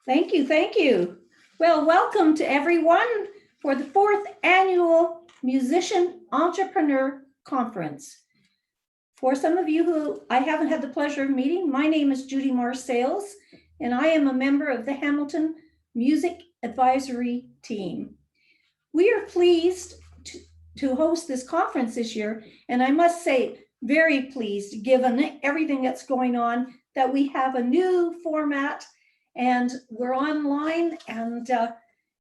Thank you, thank you. Well, welcome to everyone for the fourth annual Musician Entrepreneur Conference. For some of you who I haven't had the pleasure of meeting, my name is Judy Sales, and I am a member of the Hamilton Music Advisory Team. We are pleased to host this conference this year, and I must say, very pleased, given everything that's going on, that we have a new format and we're online, and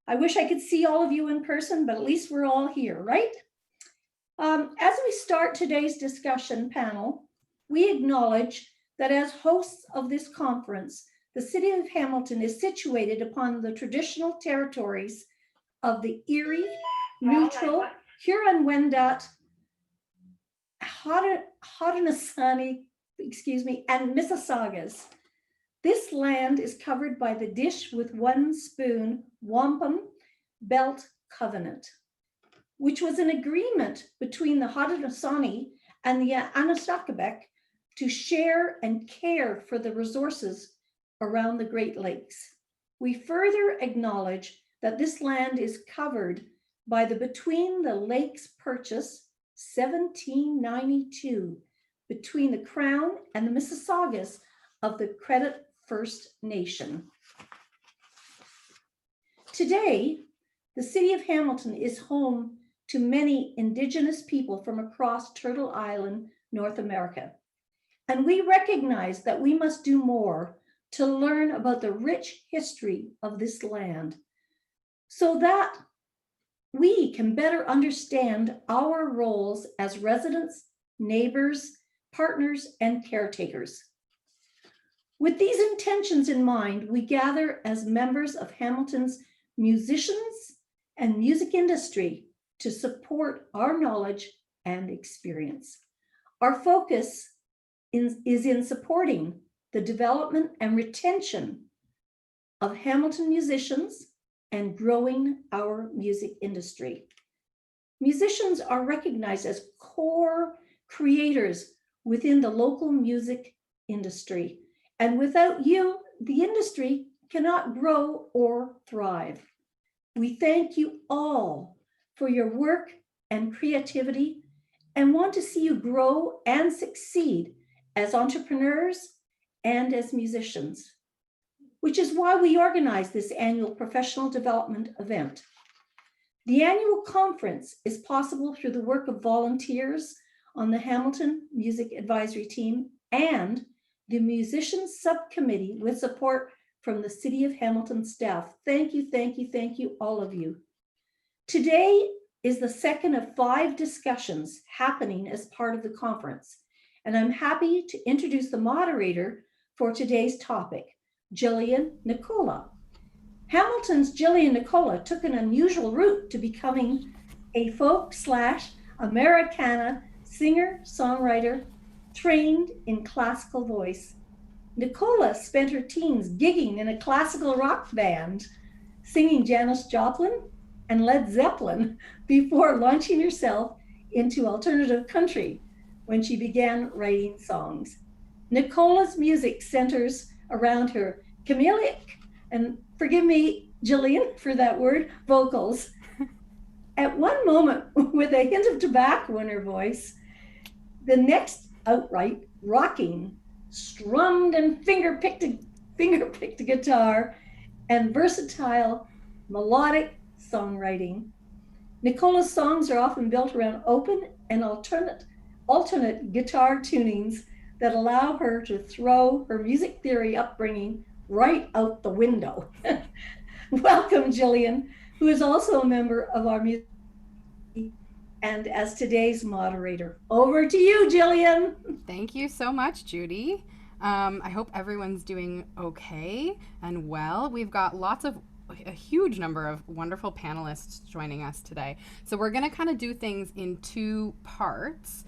I wish I could see all of you in person, but at least we're all here, right? As we start today's discussion panel, we acknowledge that as hosts of this conference, the city of Hamilton is situated upon the traditional territories of the Erie, Neutral, Huron-Wendat, Haudenosaunee, and Mississaugas. This land is covered by the Dish with One Spoon Wampum Belt Covenant, which was an agreement between the Haudenosaunee and the Anishinaabeg to share and care for the resources around the Great Lakes. We further acknowledge that this land is covered by the Between the Lakes Purchase 1792 between the Crown and the Mississaugas of the Credit First Nation. Today, the city of Hamilton is home to many Indigenous people from across Turtle Island, North America. And we recognize that we must do more to learn about the rich history of this land so that we can better understand our roles as residents, neighbors, partners, and caretakers. With these intentions in mind, we gather as members of Hamilton's musicians and music industry to support our knowledge and experience. Our focus is in supporting the development and retention of Hamilton musicians and growing our music industry. Musicians are recognized as core creators within the local music industry. And without you, the industry cannot grow or thrive. We thank you all for your work and creativity and want to see you grow and succeed as entrepreneurs and as musicians, which is why we organize this annual professional development event. The annual conference is possible through the work of volunteers on the Hamilton Music Advisory Team and the Musicians Subcommittee with support from the City of Hamilton staff. Thank you, thank you, thank you, all of you. Today is the second of 5 discussions happening as part of the conference, and I'm happy to introduce the moderator for today's topic, Gillian Nicola. Hamilton's Jillian Nicola took an unusual route to becoming a folk/Americana singer-songwriter trained in classical voice. Nicola spent her teens gigging in a classical rock band, singing Janis Joplin and Led Zeppelin before launching herself into alternative country when she began writing songs. Nicola's music centers around her chameleonic, and forgive me, Jillian, for that word, vocals. At one moment, with a hint of tobacco in her voice, the next outright rocking, strummed and finger-picked a guitar, and versatile melodic songwriting. Nicola's songs are often built around open and alternate guitar tunings that allow her to throw her music theory upbringing right out the window. Welcome, Jillian, who is also a member of our music and as today's moderator. Over to you, Jillian. Thank you so much, Judy. I hope everyone's doing okay and well. We've got a huge number of wonderful panelists joining us today. So we're going to kind of do things in 2 parts.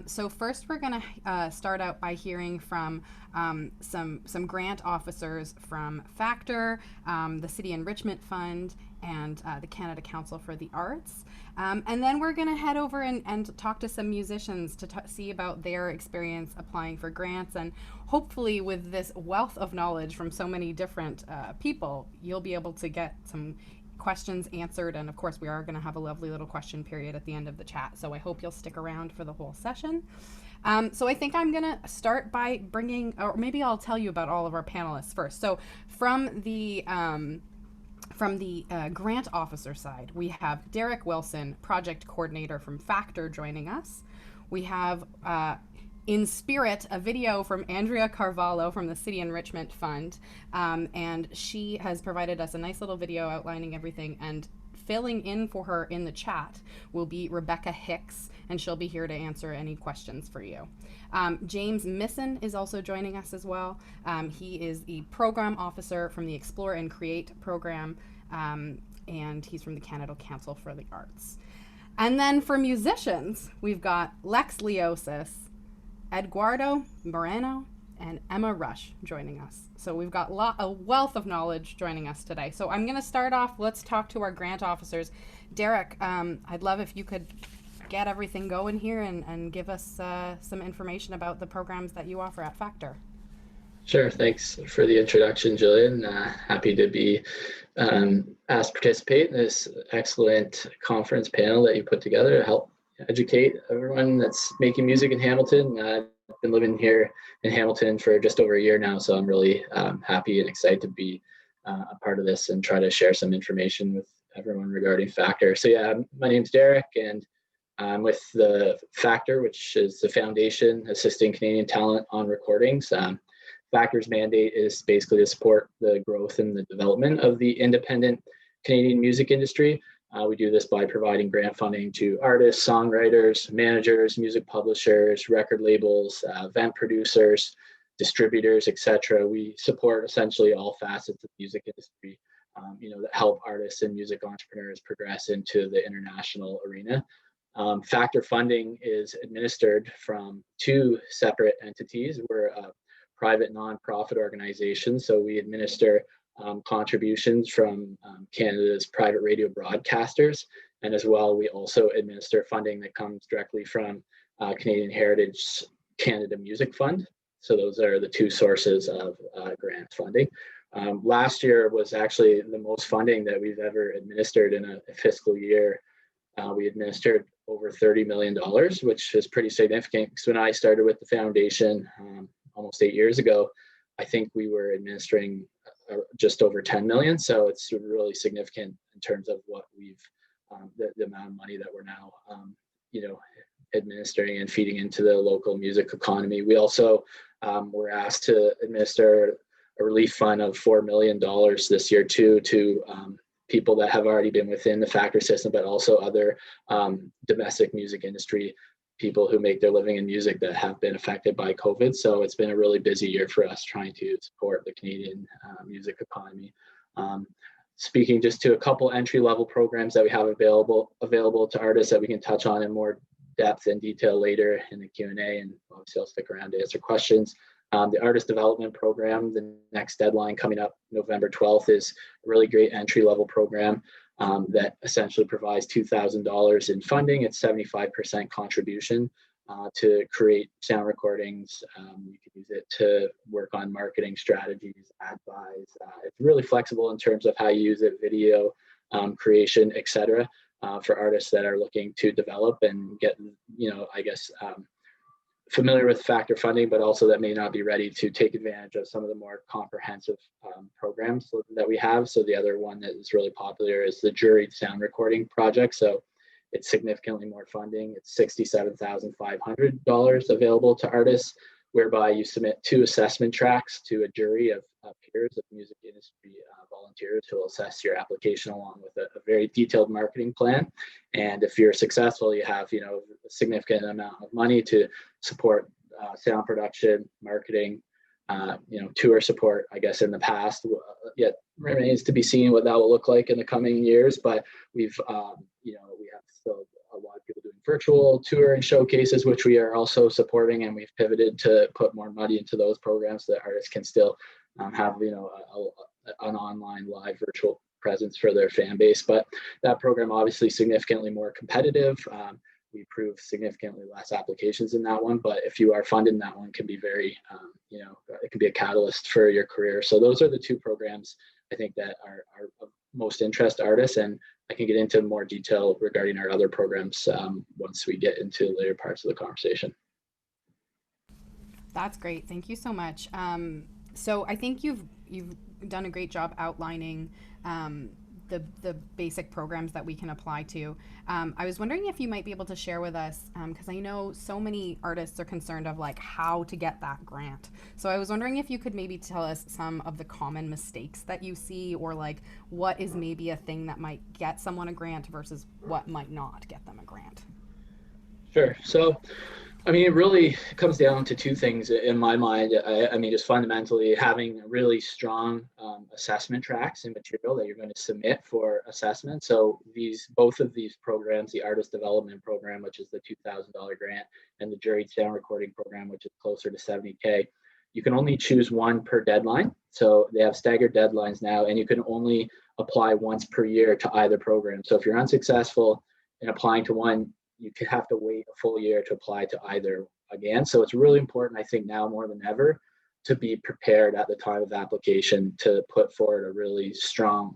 So first we're going to start out by hearing from some grant officers from Factor, the City Enrichment Fund, and the Canada Council for the Arts. And then we're going to head over and talk to some musicians to see about their experience applying for grants. And hopefully with this wealth of knowledge from so many different people, you'll be able to get some questions answered. And of course, we are going to have a lovely little question period at the end of the chat. So I hope you'll stick around for the whole session. So I think I'm going to start by bringing, or maybe I'll tell you about all of our panelists first. So from the grant officer side, we have Derek Wilson, project coordinator from Factor, joining us. We have, in spirit, a video from Andrea Carvallo from the City Enrichment Fund, and she has provided us a nice little video outlining everything, and filling in for her in the chat will be Rebecca Hicks, and she'll be here to answer any questions for you. James Missen is also joining us as well. He is the program officer from the Explore and Create program, and he's from the Canada Council for the Arts. And then for musicians, we've got Lex Leosis, Eduardo Moreno, and Emma Rush joining us. So we've got a wealth of knowledge joining us today. So I'm going to start off. Let's talk to our grant officers. Derek, I'd love if you could get everything going here and give us some information about the programs that you offer at Factor. Sure. Thanks for the introduction, Jillian. Happy to be asked to participate in this excellent conference panel that you put together to help educate everyone that's making music in Hamilton. I've been living here in Hamilton for just over a year now, so I'm really happy and excited to be a part of this and try to share some information with everyone regarding Factor. So yeah, my name's Derek, and I'm with the Factor, which is the foundation assisting Canadian talent on recordings. Factor's mandate is basically to support the growth and the development of the independent Canadian music industry. We do this by providing grant funding to artists, songwriters, managers, music publishers, record labels, event producers, distributors, etc. We support essentially all facets of the music industry, that help artists and music entrepreneurs progress into the international arena. Factor funding is administered from two separate entities. We're a private nonprofit organization, so we administer contributions from Canada's private radio broadcasters, and as well we also administer funding that comes directly from Canadian Heritage Canada Music Fund. So those are the two sources of grant funding. Last year was actually the most funding that we've ever administered in a fiscal year. We administered over $30 million, which is pretty significant, because when I started with the foundation almost 8 years ago, I think we were administering just over 10 million. So it's really significant in terms of what we've, the amount of money that we're now, administering and feeding into the local music economy. We also were asked to administer a relief fund of $4 million this year too, to people that have already been within the Factor system, but also other domestic music industry people who make their living in music that have been affected by COVID. So it's been a really busy year for us trying to support the Canadian music economy. Speaking just to a couple entry-level programs that we have available to artists that we can touch on in more depth and detail later in the Q&A, and obviously I'll stick around to answer questions. The Artist Development Program, the next deadline coming up November 12th, is a really great entry-level program that essentially provides $2,000 in funding. It's 75% contribution to create sound recordings. You can use it to work on marketing strategies, ad buys. It's really flexible in terms of how you use it, video creation, etc. For artists that are looking to develop and get, familiar with Factor funding, but also that may not be ready to take advantage of some of the more comprehensive programs that we have. So the other one that is really popular is the Jury Sound Recording Project. So it's significantly more funding. It's $67,500 available to artists, whereby you submit 2 assessment tracks to a jury of peers of music industry volunteers who will assess your application along with a very detailed marketing plan. And if you're successful, you have a significant amount of money to support sound production, marketing, tour support. I guess in the past, yet remains to be seen what that will look like in the coming years. But we have still a lot of people doing virtual tour and showcases, which we are also supporting, and we've pivoted to put more money into those programs so that artists can still have, an online live virtual presence for their fan base. But that program obviously significantly more competitive. We approve significantly less applications in that one, but if you are funded in that one, can be very, it can be a catalyst for your career. So those are the two programs I think that are of most interest artists, and I can get into more detail regarding our other programs once we get into later parts of the conversation. That's great. Thank you so much. So I think you've done a great job outlining the basic programs that we can apply to. I was wondering if you might be able to share with us, because I know so many artists are concerned of like how to get that grant. So I was wondering if you could maybe tell us some of the common mistakes that you see, or like what is maybe a thing that might get someone a grant versus what might not get them a grant. Sure. So I mean, it really comes down to two things in my mind. I mean, just fundamentally having really strong assessment tracks and material that you're going to submit for assessment. So both of these programs, the Artist Development Program, which is the $2,000 grant, and the Juried Sound Recording Program, which is closer to $70K, you can only choose one per deadline. So they have staggered deadlines now, and you can only apply once per year to either program. So if you're unsuccessful in applying to one, you could have to wait a full year to apply to either again. So it's really important, I think, now more than ever, to be prepared at the time of application to put forward a really strong,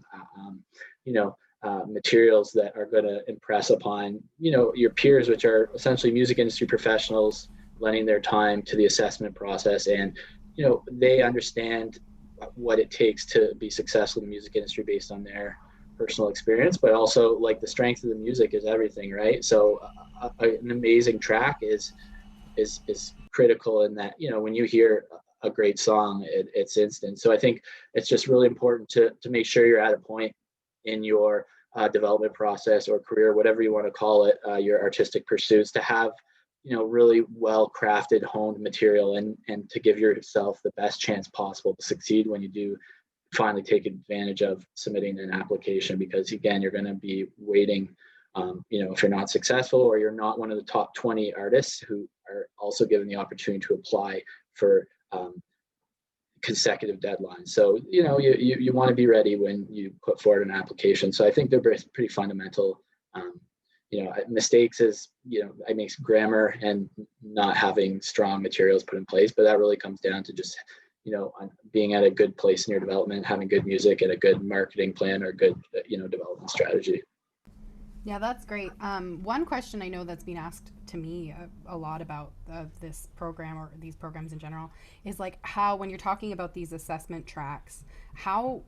materials that are going to impress upon, your peers, which are essentially music industry professionals, lending their time to the assessment process. And, they understand what it takes to be successful in the music industry based on their personal experience, but also like the strength of the music is everything, right? So an amazing track is critical in that, when you hear a great song, it's instant. So I think it's just really important to make sure you're at a point in your development process or career, whatever you want to call it, your artistic pursuits, to have really well crafted, honed material, and to give yourself the best chance possible to succeed when you do finally take advantage of submitting an application. Because again, you're going to be waiting, if you're not successful or you're not one of the top 20 artists who are also given the opportunity to apply for consecutive deadlines. So you want to be ready when you put forward an application. So I think they're pretty fundamental. Mistakes is I make grammar and not having strong materials put in place, but that really comes down to just being at a good place in your development, having good music and a good marketing plan or good, development strategy. Yeah, that's great. One question I know that's been asked to me a lot about this program, or these programs in general, is like how, when you're talking about these assessment tracks, how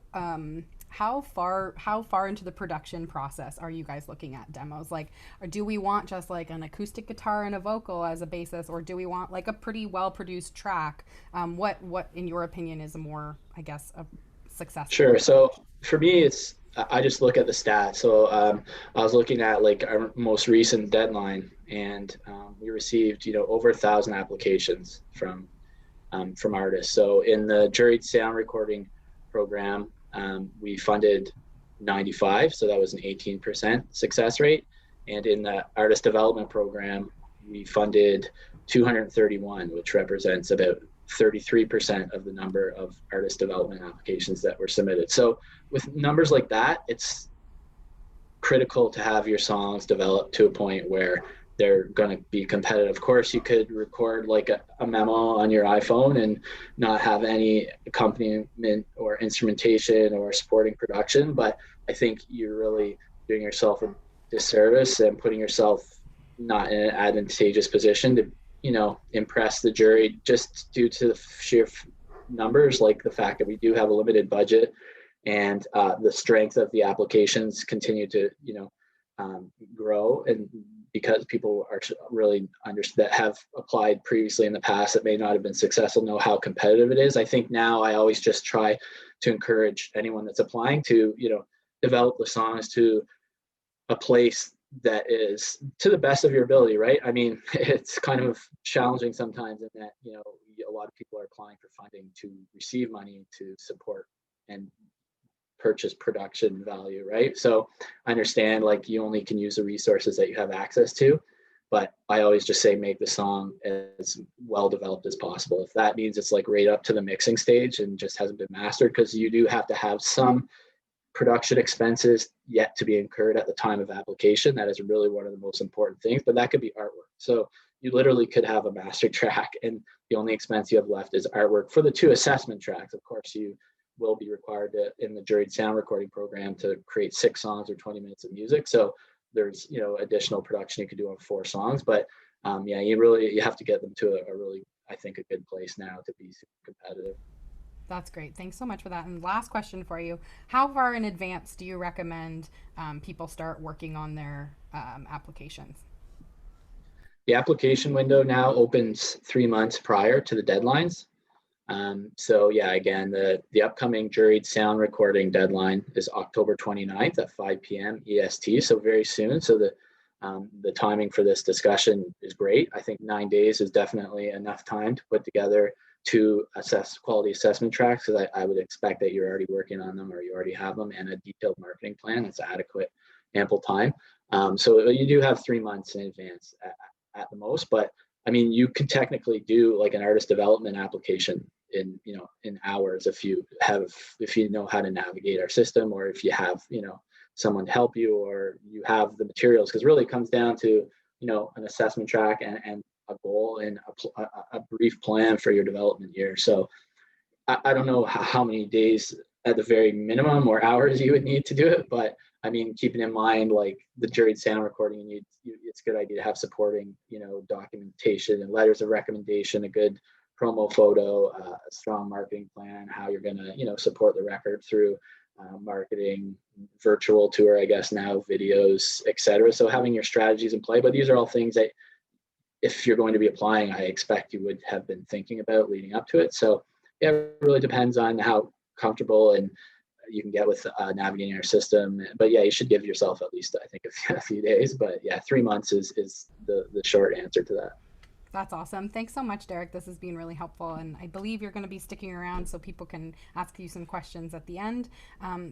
far into the production process are you guys looking at demos? Like, or do we want just like an acoustic guitar and a vocal as a basis, or do we want like a pretty well produced track? What in your opinion is a more, I guess, a successful? Sure. So for me, I just look at the stats. So I was looking at like our most recent deadline, and we received over 1,000 applications from artists. So in the Juried Sound Recording Program, we funded 95, so that was an 18% success rate. And in the Artist Development Program, we funded 231, which represents about 33% of the number of artist development applications that were submitted. So with numbers like that, it's critical to have your songs developed to a point where they're going to be competitive. Of course, you could record like a memo on your iPhone and not have any accompaniment or instrumentation or supporting production, but I think you're really doing yourself a disservice and putting yourself not in an advantageous position to impress the jury, just due to the sheer numbers, like the fact that we do have a limited budget, and the strength of the applications continue to grow, and because people are really that have applied previously in the past that may not have been successful, know how competitive it is. I think now I always just try to encourage anyone that's applying to develop the songs to a place that is to the best of your ability, right? I mean, it's kind of challenging sometimes in that, a lot of people are applying for funding to receive money to support and purchase production value, right? So I understand like you only can use the resources that you have access to. but I always just say make the song as well developed as possible. If that means it's like right up to the mixing stage and just hasn't been mastered, because you do have to have some production expenses yet to be incurred at the time of application. That is really one of the most important things, but that could be artwork. So you literally could have a master track and the only expense you have left is artwork. For the 2 assessment tracks, of course, you will be required to, in the juried sound recording program, to create 6 songs or 20 minutes of music. So there's, you know, additional production you could do on 4 songs, but yeah, you have to get them to a really, I think, a good place now to be super competitive. That's great. Thanks so much for that. And last question for you. How far in advance do you recommend people start working on their applications? The application window now opens 3 months prior to the deadlines. So yeah, again, the upcoming juried sound recording deadline is October 29th at 5 p.m. EST, so very soon. So the timing for this discussion is great. I think 9 days is definitely enough time to put together 2 quality assessment tracks, because I would expect that you're already working on them or you already have them, and a detailed marketing plan. It's adequate, ample time. So you do have 3 months in advance at the most, but I mean, you can technically do like an artist development application in, you know, in hours if you know how to navigate our system, or if you have, you know, someone to help you, or you have the materials, because really it comes down to, you know, an assessment track and a goal and a brief plan for your development year. So I don't know how many days at the very minimum or hours you would need to do it, but I mean, keeping in mind like the juried sound recording, it's a good idea to have supporting, you know, documentation and letters of recommendation, a good promo photo, a strong marketing plan, how you're going to, you know, support the record through marketing, virtual tour, I guess now, videos, etc. So having your strategies in play, but these are all things that if you're going to be applying, I expect you would have been thinking about leading up to it. So yeah, it really depends on how comfortable and you can get with navigating our system. But yeah, you should give yourself at least, I think, a few days. But yeah, 3 months is the short answer to that. That's awesome. Thanks so much, Derek. This has been really helpful. And I believe you're going to be sticking around so people can ask you some questions at the end.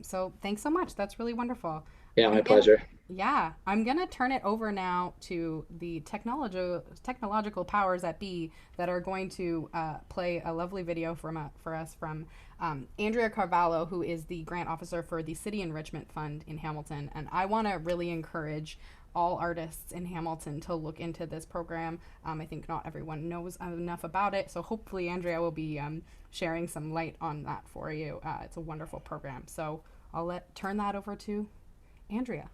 So thanks so much. That's really wonderful. Yeah, my pleasure. Yeah, I'm going to turn it over now to the technological powers that be that are going to play a lovely video for us from Andrea Carvalho, who is the grant officer for the City Enrichment Fund in Hamilton. And I want to really encourage all artists in Hamilton to look into this program. I think not everyone knows enough about it, so hopefully Andrea will be sharing some light on that for you. It's a wonderful program. So I'll turn that over to Andrea.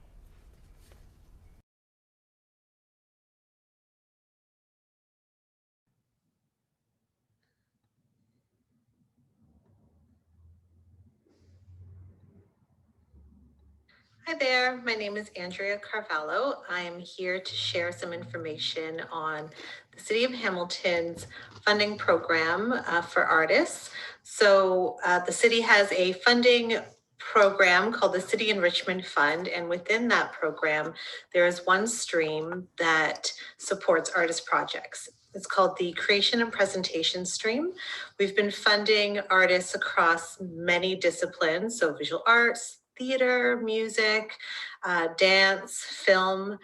Hi there, my name is Andrea Carvallo. I am here to share some information on the City of Hamilton's funding program for artists. So the city has a funding program called the City Enrichment Fund, and within that program, there is one stream that supports artist projects. It's called the Creation and Presentation Stream. We've been funding artists across many disciplines, so visual arts, theater, music, dance, film,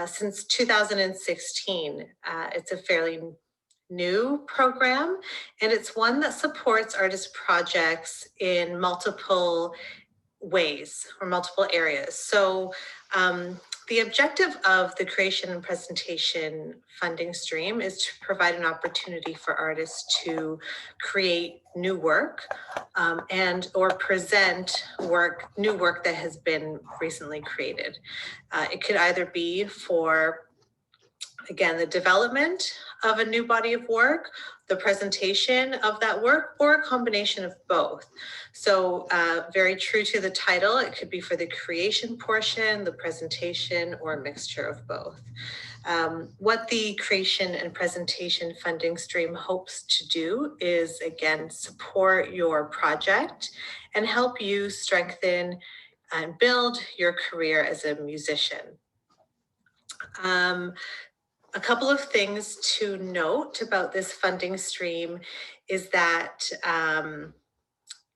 since 2016. It's a fairly new program, and it's one that supports artist projects in multiple ways or multiple areas. So the objective of the Creation and Presentation funding stream is to provide an opportunity for artists to create new work and or present new work that has been recently created. It could either be for, again, the development of a new body of work, the presentation of that work, or a combination of both. So very true to the title, it could be for the creation portion, the presentation, or a mixture of both. What the Creation and Presentation funding stream hopes to do is, again, support your project and help you strengthen and build your career as a musician. A couple of things to note about this funding stream is that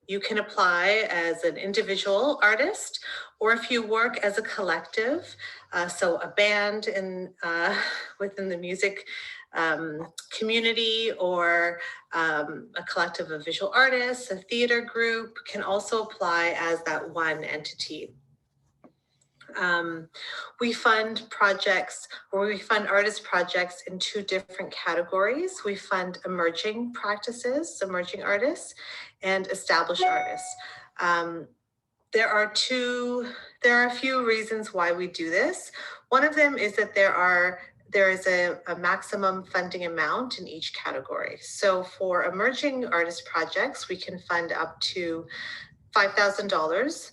You can apply as an individual artist, or if you work as a collective, so a band within the music community, or a collective of visual artists, a theater group can also apply as that one entity. We fund projects, or we fund artist projects in two different categories. We fund emerging practices, emerging artists, and established artists. There are a few reasons why we do this. One of them is that there is a maximum funding amount in each category. So for emerging artist projects, we can fund up to $5,000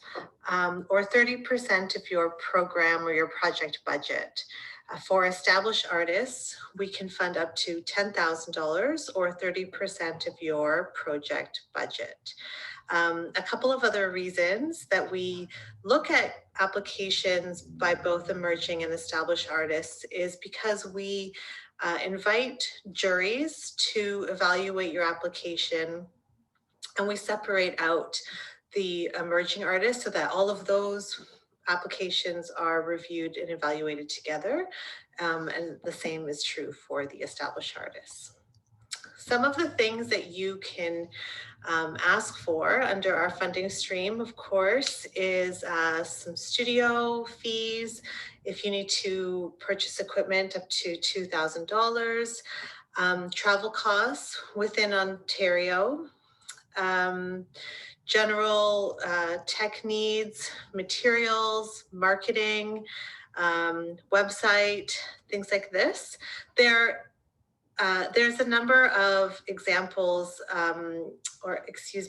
or 30% of your program or your project budget. For established artists, we can fund up to $10,000 or 30% of your project budget. A couple of other reasons that we look at applications by both emerging and established artists is because we invite juries to evaluate your application, and we separate out the emerging artists so that all of those applications are reviewed and evaluated together. And the same is true for the established artists. Some of the things that you can ask for under our funding stream, of course, is some studio fees. If you need to purchase equipment, up to $2,000. Travel costs within Ontario. General tech needs, materials, marketing, website, things like this. There's a number of examples,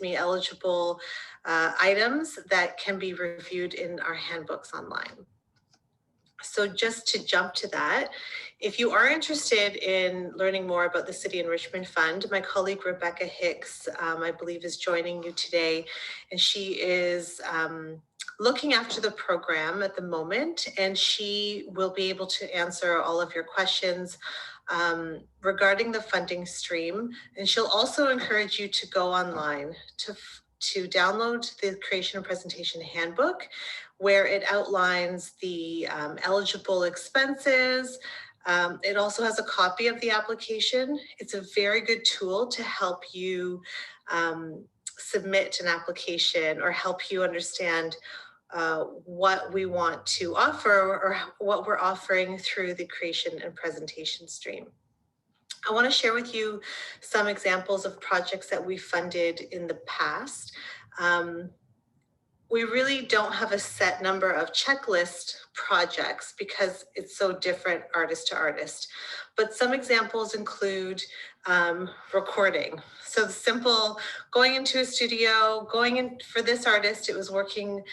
eligible items that can be reviewed in our handbooks online. So just to jump to that, if you are interested in learning more about the City Enrichment Fund, my colleague Rebecca Hicks, I believe, is joining you today, and she is looking after the program at the moment, and she will be able to answer all of your questions regarding the funding stream. And she'll also encourage you to go online to download the Creation and Presentation Handbook, where it outlines the eligible expenses. It also has a copy of the application. It's a very good tool to help you submit an application or help you understand what we want to offer or what we're offering through the Creation and Presentation stream. I want to share with you some examples of projects that we funded in the past. We really don't have a set number of checklist projects because it's so different artist to artist. But some examples include recording. So the simple going into a studio, going in for this artist, it was working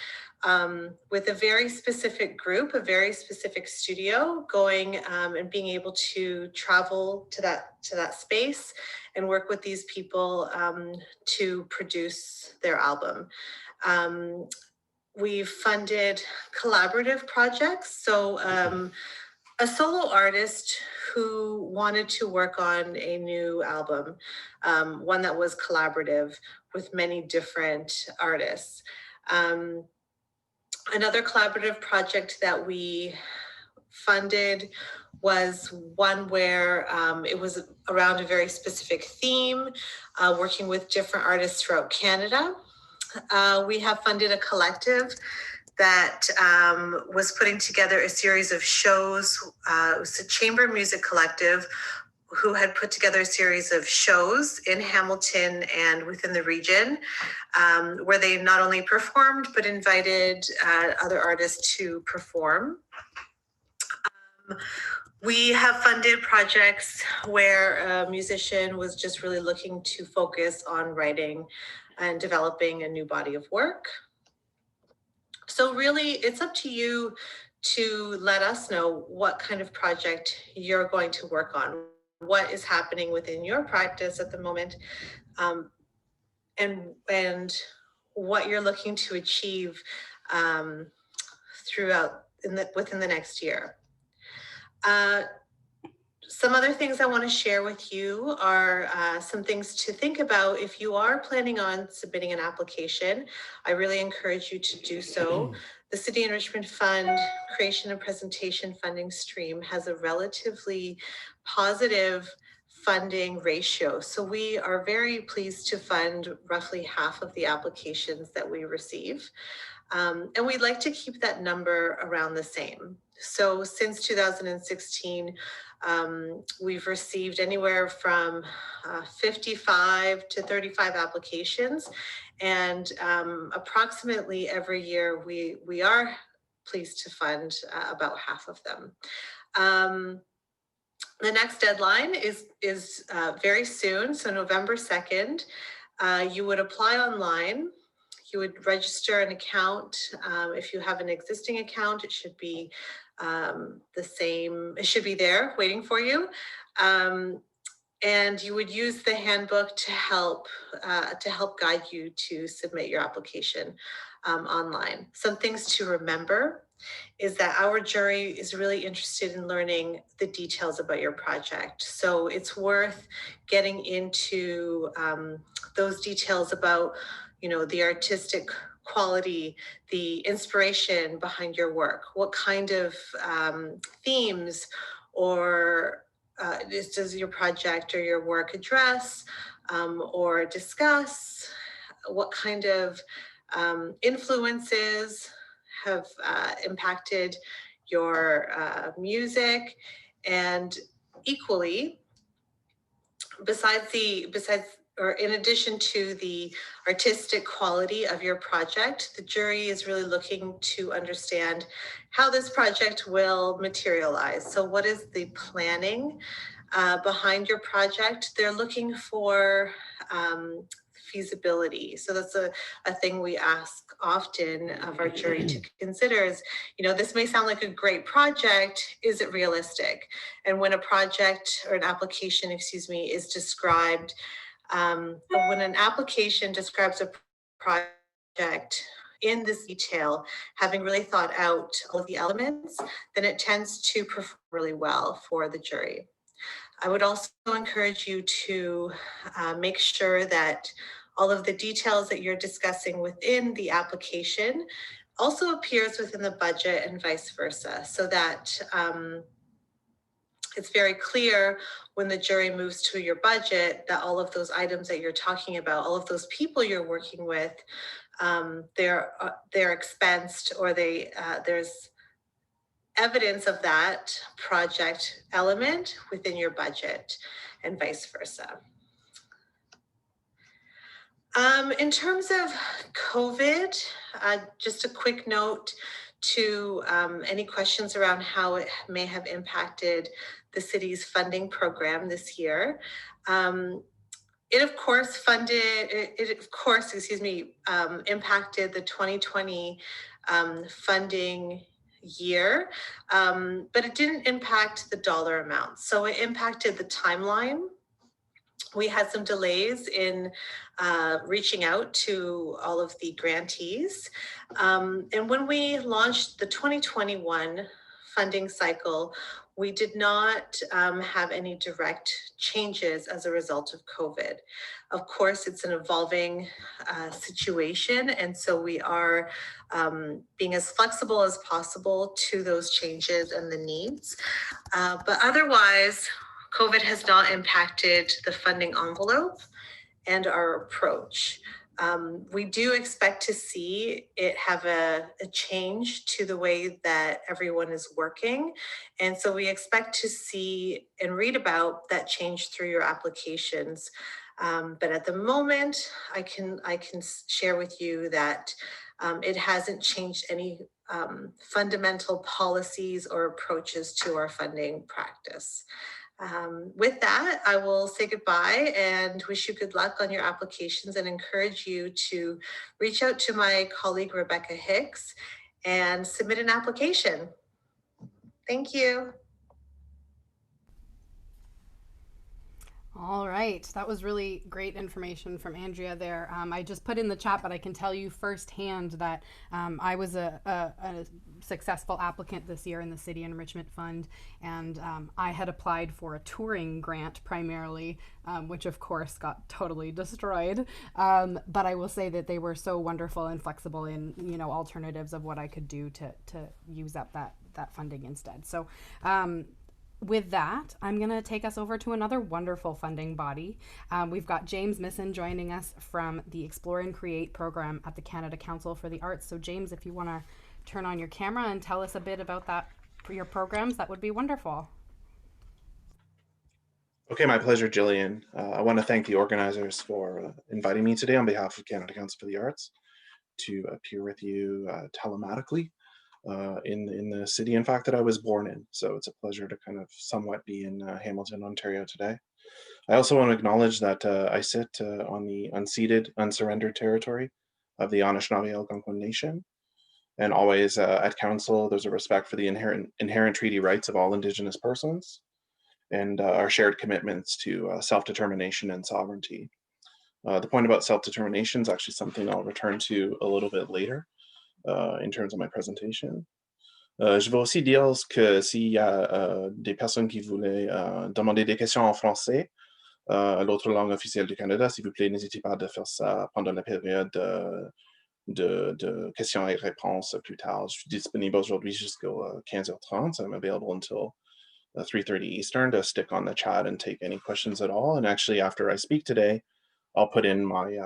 with a very specific group, a very specific studio, going and being able to travel to that space and work with these people to produce their album. We've funded collaborative projects. So a solo artist who wanted to work on a new album, one that was collaborative with many different artists. Another collaborative project that we funded was one where it was around a very specific theme, working with different artists throughout Canada. We have funded a collective that was putting together a series of shows. It was a chamber music collective who had put together a series of shows in Hamilton and within the region, where they not only performed, but invited other artists to perform. We have funded projects where a musician was just really looking to focus on writing and developing a new body of work. So really, it's up to you to let us know what kind of project you're going to work on, what is happening within your practice at the moment, and what you're looking to achieve within the next year. Some other things I want to share with you are some things to think about if you are planning on submitting an application. I really encourage you to do so. The City Enrichment Fund creation and presentation funding stream has a relatively positive funding ratio. So we are very pleased to fund roughly half of the applications that we receive. And we'd like to keep that number around the same. So since 2016, we've received anywhere from 55 to 35 applications, and approximately every year we are pleased to fund about half of them. The next deadline is very soon, so November 2nd. You would apply online. You would register an account. If you have an existing account, it should be the same. It should be there waiting for you. And you would use the handbook to help guide you to submit your application online. Some things to remember is that our jury is really interested in learning the details about your project. So it's worth getting into those details about, the artistic quality, the inspiration behind your work, what kind of themes or does your project or your work address or discuss, what kind of influences have impacted your music, and equally, in addition to the artistic quality of your project, the jury is really looking to understand how this project will materialize. So what is the planning behind your project? They're looking for feasibility. So that's a thing we ask often of our jury to consider is, this may sound like a great project. Is it realistic? And when a project or an application, is described, when an application describes a project in this detail, having really thought out all of the elements, then it tends to perform really well for the jury. I would also encourage you to make sure that all of the details that you're discussing within the application also appears within the budget and vice versa, so that it's very clear when the jury moves to your budget that all of those items that you're talking about, all of those people you're working with, they're expensed, or there's evidence of that project element within your budget and vice versa. In terms of COVID, just a quick note to any questions around how it may have impacted the city's funding program this year. It of course impacted the 2020 funding year, but it didn't impact the dollar amount. So it impacted the timeline. We had some delays in reaching out to all of the grantees. And when we launched the 2021 funding cycle, we did not have any direct changes as a result of COVID. Of course, it's an evolving situation, and so we are being as flexible as possible to those changes and the needs. But otherwise, COVID has not impacted the funding envelope and our approach. We do expect to see it have a change to the way that everyone is working. And so we expect to see and read about that change through your applications. But at the moment, I can share with you that it hasn't changed any fundamental policies or approaches to our funding practice. With that, I will say goodbye and wish you good luck on your applications, and encourage you to reach out to my colleague, Rebecca Hicks, and submit an application. Thank you. All right, that was really great information from Andrea there. I just put in the chat, but I can tell you firsthand that I was a successful applicant this year in the City Enrichment Fund, and I had applied for a touring grant primarily, which of course got totally destroyed. But I will say that they were so wonderful and flexible in alternatives of what I could do to use up that funding instead. So. With that, I'm going to take us over to another wonderful funding body. We've got James Missen joining us from the Explore and Create program at the Canada Council for the Arts. So James, if you want to turn on your camera and tell us a bit about that for your programs, that would be wonderful. Okay, my pleasure, Jillian. I want to thank the organizers for inviting me today on behalf of Canada Council for the Arts to appear with you telematically. In the city, in fact, that I was born in. So it's a pleasure to kind of somewhat be in Hamilton, Ontario today. I also want to acknowledge that I sit on the unceded, unsurrendered territory of the Anishinaabe Algonquin Nation. And always at Council, there's a respect for the inherent treaty rights of all Indigenous persons and our shared commitments to self-determination and sovereignty. The point about self-determination is actually something I'll return to a little bit later. In terms of my présentation. Je vais aussi dire que s'il y a des personnes qui voulaient demander des questions en français, l'autre langue officielle du Canada, s'il vous plaît, n'hésitez pas à faire ça pendant la période de questions et réponses plus tard. Je suis disponible aujourd'hui jusqu'à 15h30. I'm available until 3:30 Eastern to stick on the chat and take any questions at all. And actually, after I speak today, I'll put in my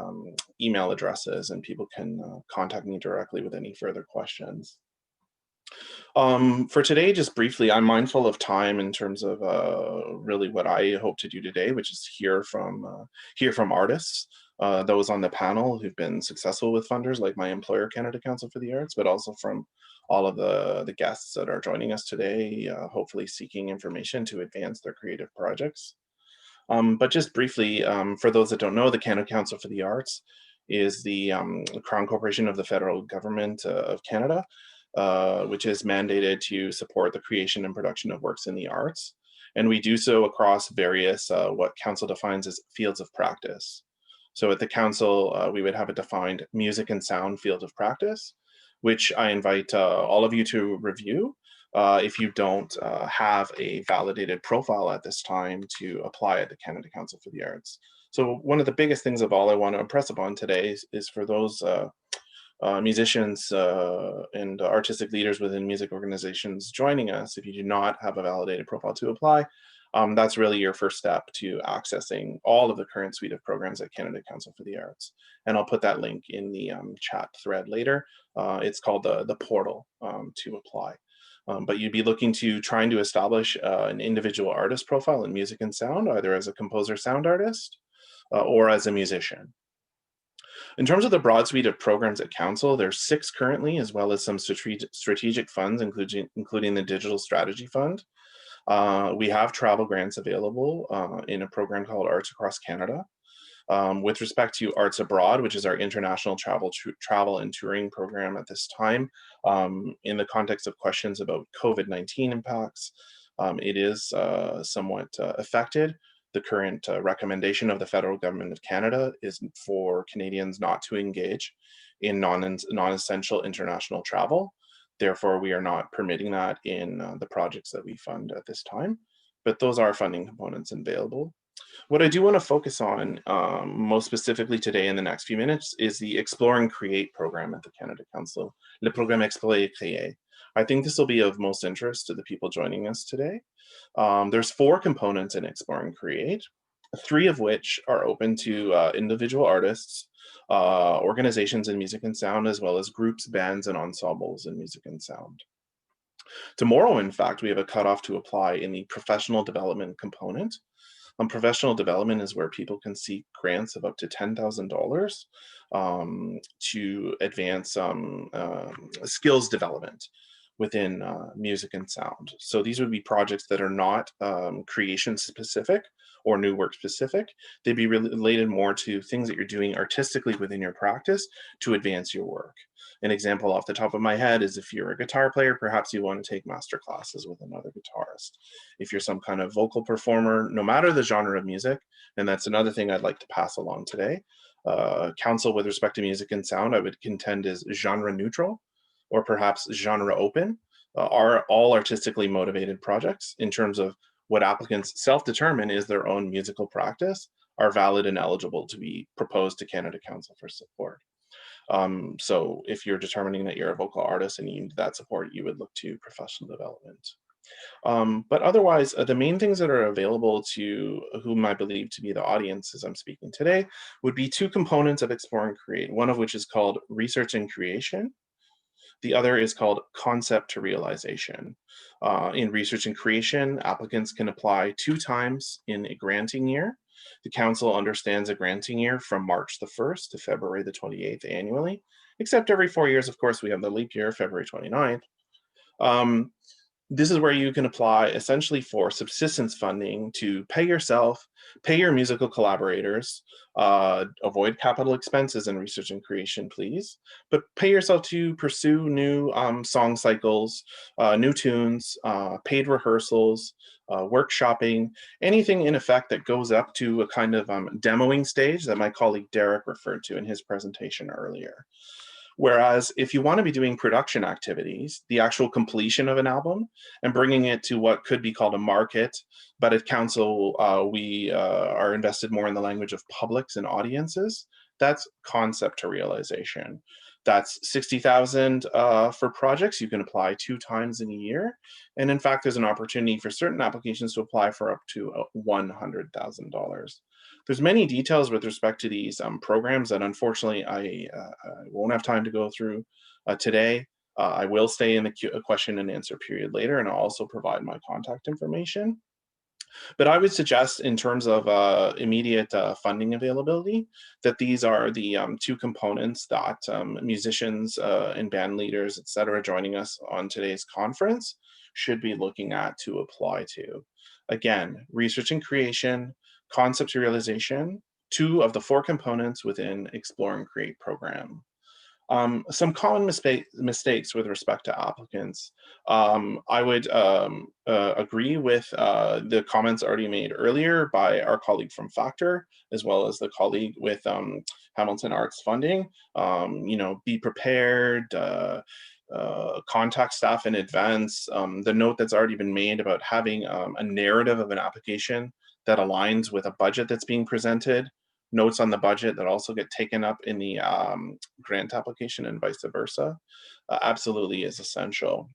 email addresses and people can contact me directly with any further questions. For today, just briefly, I'm mindful of time in terms of really what I hope to do today, which is hear from artists, those on the panel who've been successful with funders like my employer, Canada Council for the Arts, but also from all of the guests that are joining us today, hopefully seeking information to advance their creative projects. But just briefly, for those that don't know, the Canada Council for the Arts is the Crown Corporation of the federal government of Canada, which is mandated to support the creation and production of works in the arts. And we do so across various, what Council defines as fields of practice. So at the Council, we would have a defined music and sound field of practice, which I invite all of you to review. If you don't have a validated profile at this time to apply at the Canada Council for the Arts. So one of the biggest things of all I want to impress upon today is for those musicians and artistic leaders within music organizations joining us, if you do not have a validated profile to apply, that's really your first step to accessing all of the current suite of programs at Canada Council for the Arts. And I'll put that link in the chat thread later. It's called the portal to apply. But you'd be looking to trying to establish an individual artist profile in music and sound, either as a composer sound artist or as a musician. In terms of the broad suite of programs at Council, there's 6 currently, as well as some strategic funds, including the Digital Strategy Fund. We have travel grants available in a program called Arts Across Canada. With respect to Arts Abroad, which is our international travel and touring program at this time, in the context of questions about COVID-19 impacts, it is somewhat affected. The current recommendation of the federal government of Canada is for Canadians not to engage in non-essential international travel. Therefore, we are not permitting that in the projects that we fund at this time, but those are funding components available. What I do want to focus on most specifically today in the next few minutes is the Explore and Create program at the Canada Council, Le Programme Explorer et Créer. I think this will be of most interest to the people joining us today. There's 4 components in Explore and Create, 3 of which are open to individual artists, organizations in music and sound, as well as groups, bands, and ensembles in music and sound. Tomorrow, in fact, we have a cutoff to apply in the professional development component. Professional development is where people can seek grants of up to $10,000 to advance skills development within music and sound. So these would be projects that are not creation specific or new work specific. They'd be related more to things that you're doing artistically within your practice to advance your work. An example off the top of my head is if you're a guitar player, perhaps you want to take master classes with another guitarist. If you're some kind of vocal performer, no matter the genre of music, and that's another thing I'd like to pass along today, counsel with respect to music and sound, I would contend is genre neutral or perhaps genre open, are all artistically motivated projects in terms of what applicants self-determine is their own musical practice are valid and eligible to be proposed to Canada Council for support. So if you're determining that you're a vocal artist and you need that support, you would look to professional development. But otherwise, the main things that are available to whom I believe to be the audience as I'm speaking today would be two components of Explore and Create, one of which is called Research and Creation. The other is called Concept to Realization. In Research and Creation, applicants can apply 2 times in a granting year. The Council understands a granting year from March the 1st to February the 28th annually, except every 4 years, of course, we have the leap year, February 29th. This is where you can apply essentially for subsistence funding to pay yourself, pay your musical collaborators, avoid capital expenses in research and creation, please, but pay yourself to pursue new song cycles, new tunes, paid rehearsals, workshopping, anything in effect that goes up to a kind of demoing stage that my colleague Derek referred to in his presentation earlier. Whereas if you want to be doing production activities, the actual completion of an album and bringing it to what could be called a market, but at Council, we are invested more in the language of publics and audiences, that's concept to realization. That's 60,000 for projects you can apply 2 times in a year. And in fact, there's an opportunity for certain applications to apply for up to $100,000. There's many details with respect to these programs that unfortunately I won't have time to go through today. I will stay in the question and answer period later, and I'll also provide my contact information. But I would suggest in terms of immediate funding availability, that these are the 2 components that musicians and band leaders, et cetera, joining us on today's conference should be looking at to apply to. Again, research and creation, concept to realization, 2 of the 4 components within Explore and Create program. Some common mistakes with respect to applicants. I would agree with the comments already made earlier by our colleague from Factor, as well as the colleague with Hamilton Arts Funding. Be prepared, contact staff in advance. The note that's already been made about having a narrative of an application that aligns with a budget that's being presented, notes on the budget that also get taken up in the grant application and vice versa, absolutely is essential.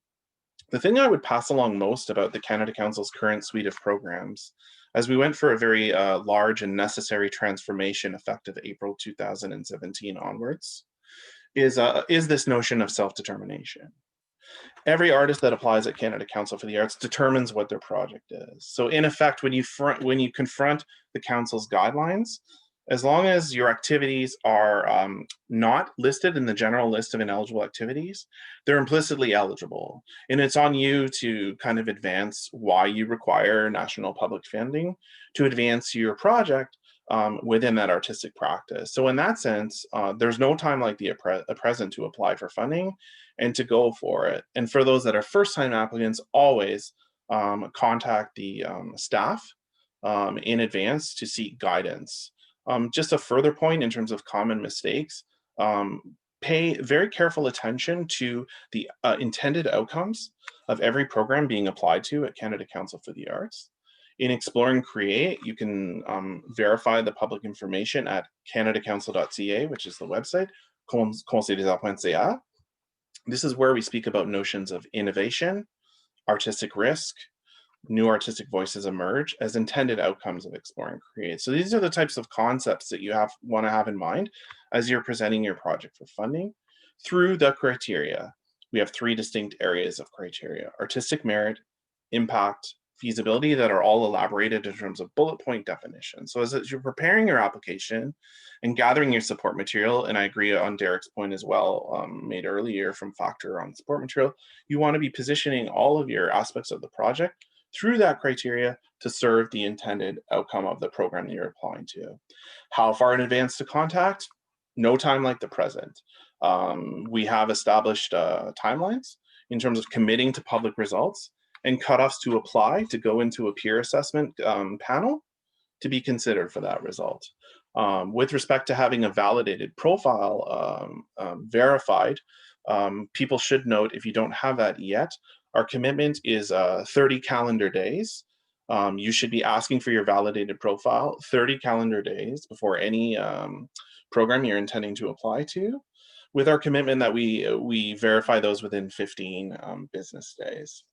The thing I would pass along most about the Canada Council's current suite of programs, as we went for a very large and necessary transformation effective April 2017 onwards, is this notion of self-determination. Every artist that applies at Canada Council for the Arts determines what their project is. So in effect, when you confront the Council's guidelines, as long as your activities are not listed in the general list of ineligible activities, they're implicitly eligible. And it's on you to kind of advance why you require national public funding to advance your project within that artistic practice. So in that sense, there's no time like the present to apply for funding and to go for it. And for those that are first-time applicants, always contact the staff in advance to seek guidance. Just a further point in terms of common mistakes, pay very careful attention to the intended outcomes of every program being applied to at Canada Council for the Arts. In Explore and Create, you can verify the public information at canadacouncil.ca, which is the website, conseildesarts.ca. This is where we speak about notions of innovation, artistic risk, new artistic voices emerge as intended outcomes of Explore and Create. So these are the types of concepts that you want to have in mind as you're presenting your project for funding. Through the criteria, we have 3 distinct areas of criteria: artistic merit, impact, feasibility, that are all elaborated in terms of bullet point definition. So as you're preparing your application and gathering your support material, and I agree on Derek's point as well, made earlier from Factor on support material, you want to be positioning all of your aspects of the project through that criteria to serve the intended outcome of the program that you're applying to. How far in advance to contact? No time like the present. We have established timelines in terms of committing to public results and cutoffs to apply to go into a peer assessment panel to be considered for that result. With respect to having a validated profile verified, people should note, if you don't have that yet, our commitment is 30 calendar days. You should be asking for your validated profile 30 calendar days before any program you're intending to apply to, with our commitment that we verify those within 15 business days.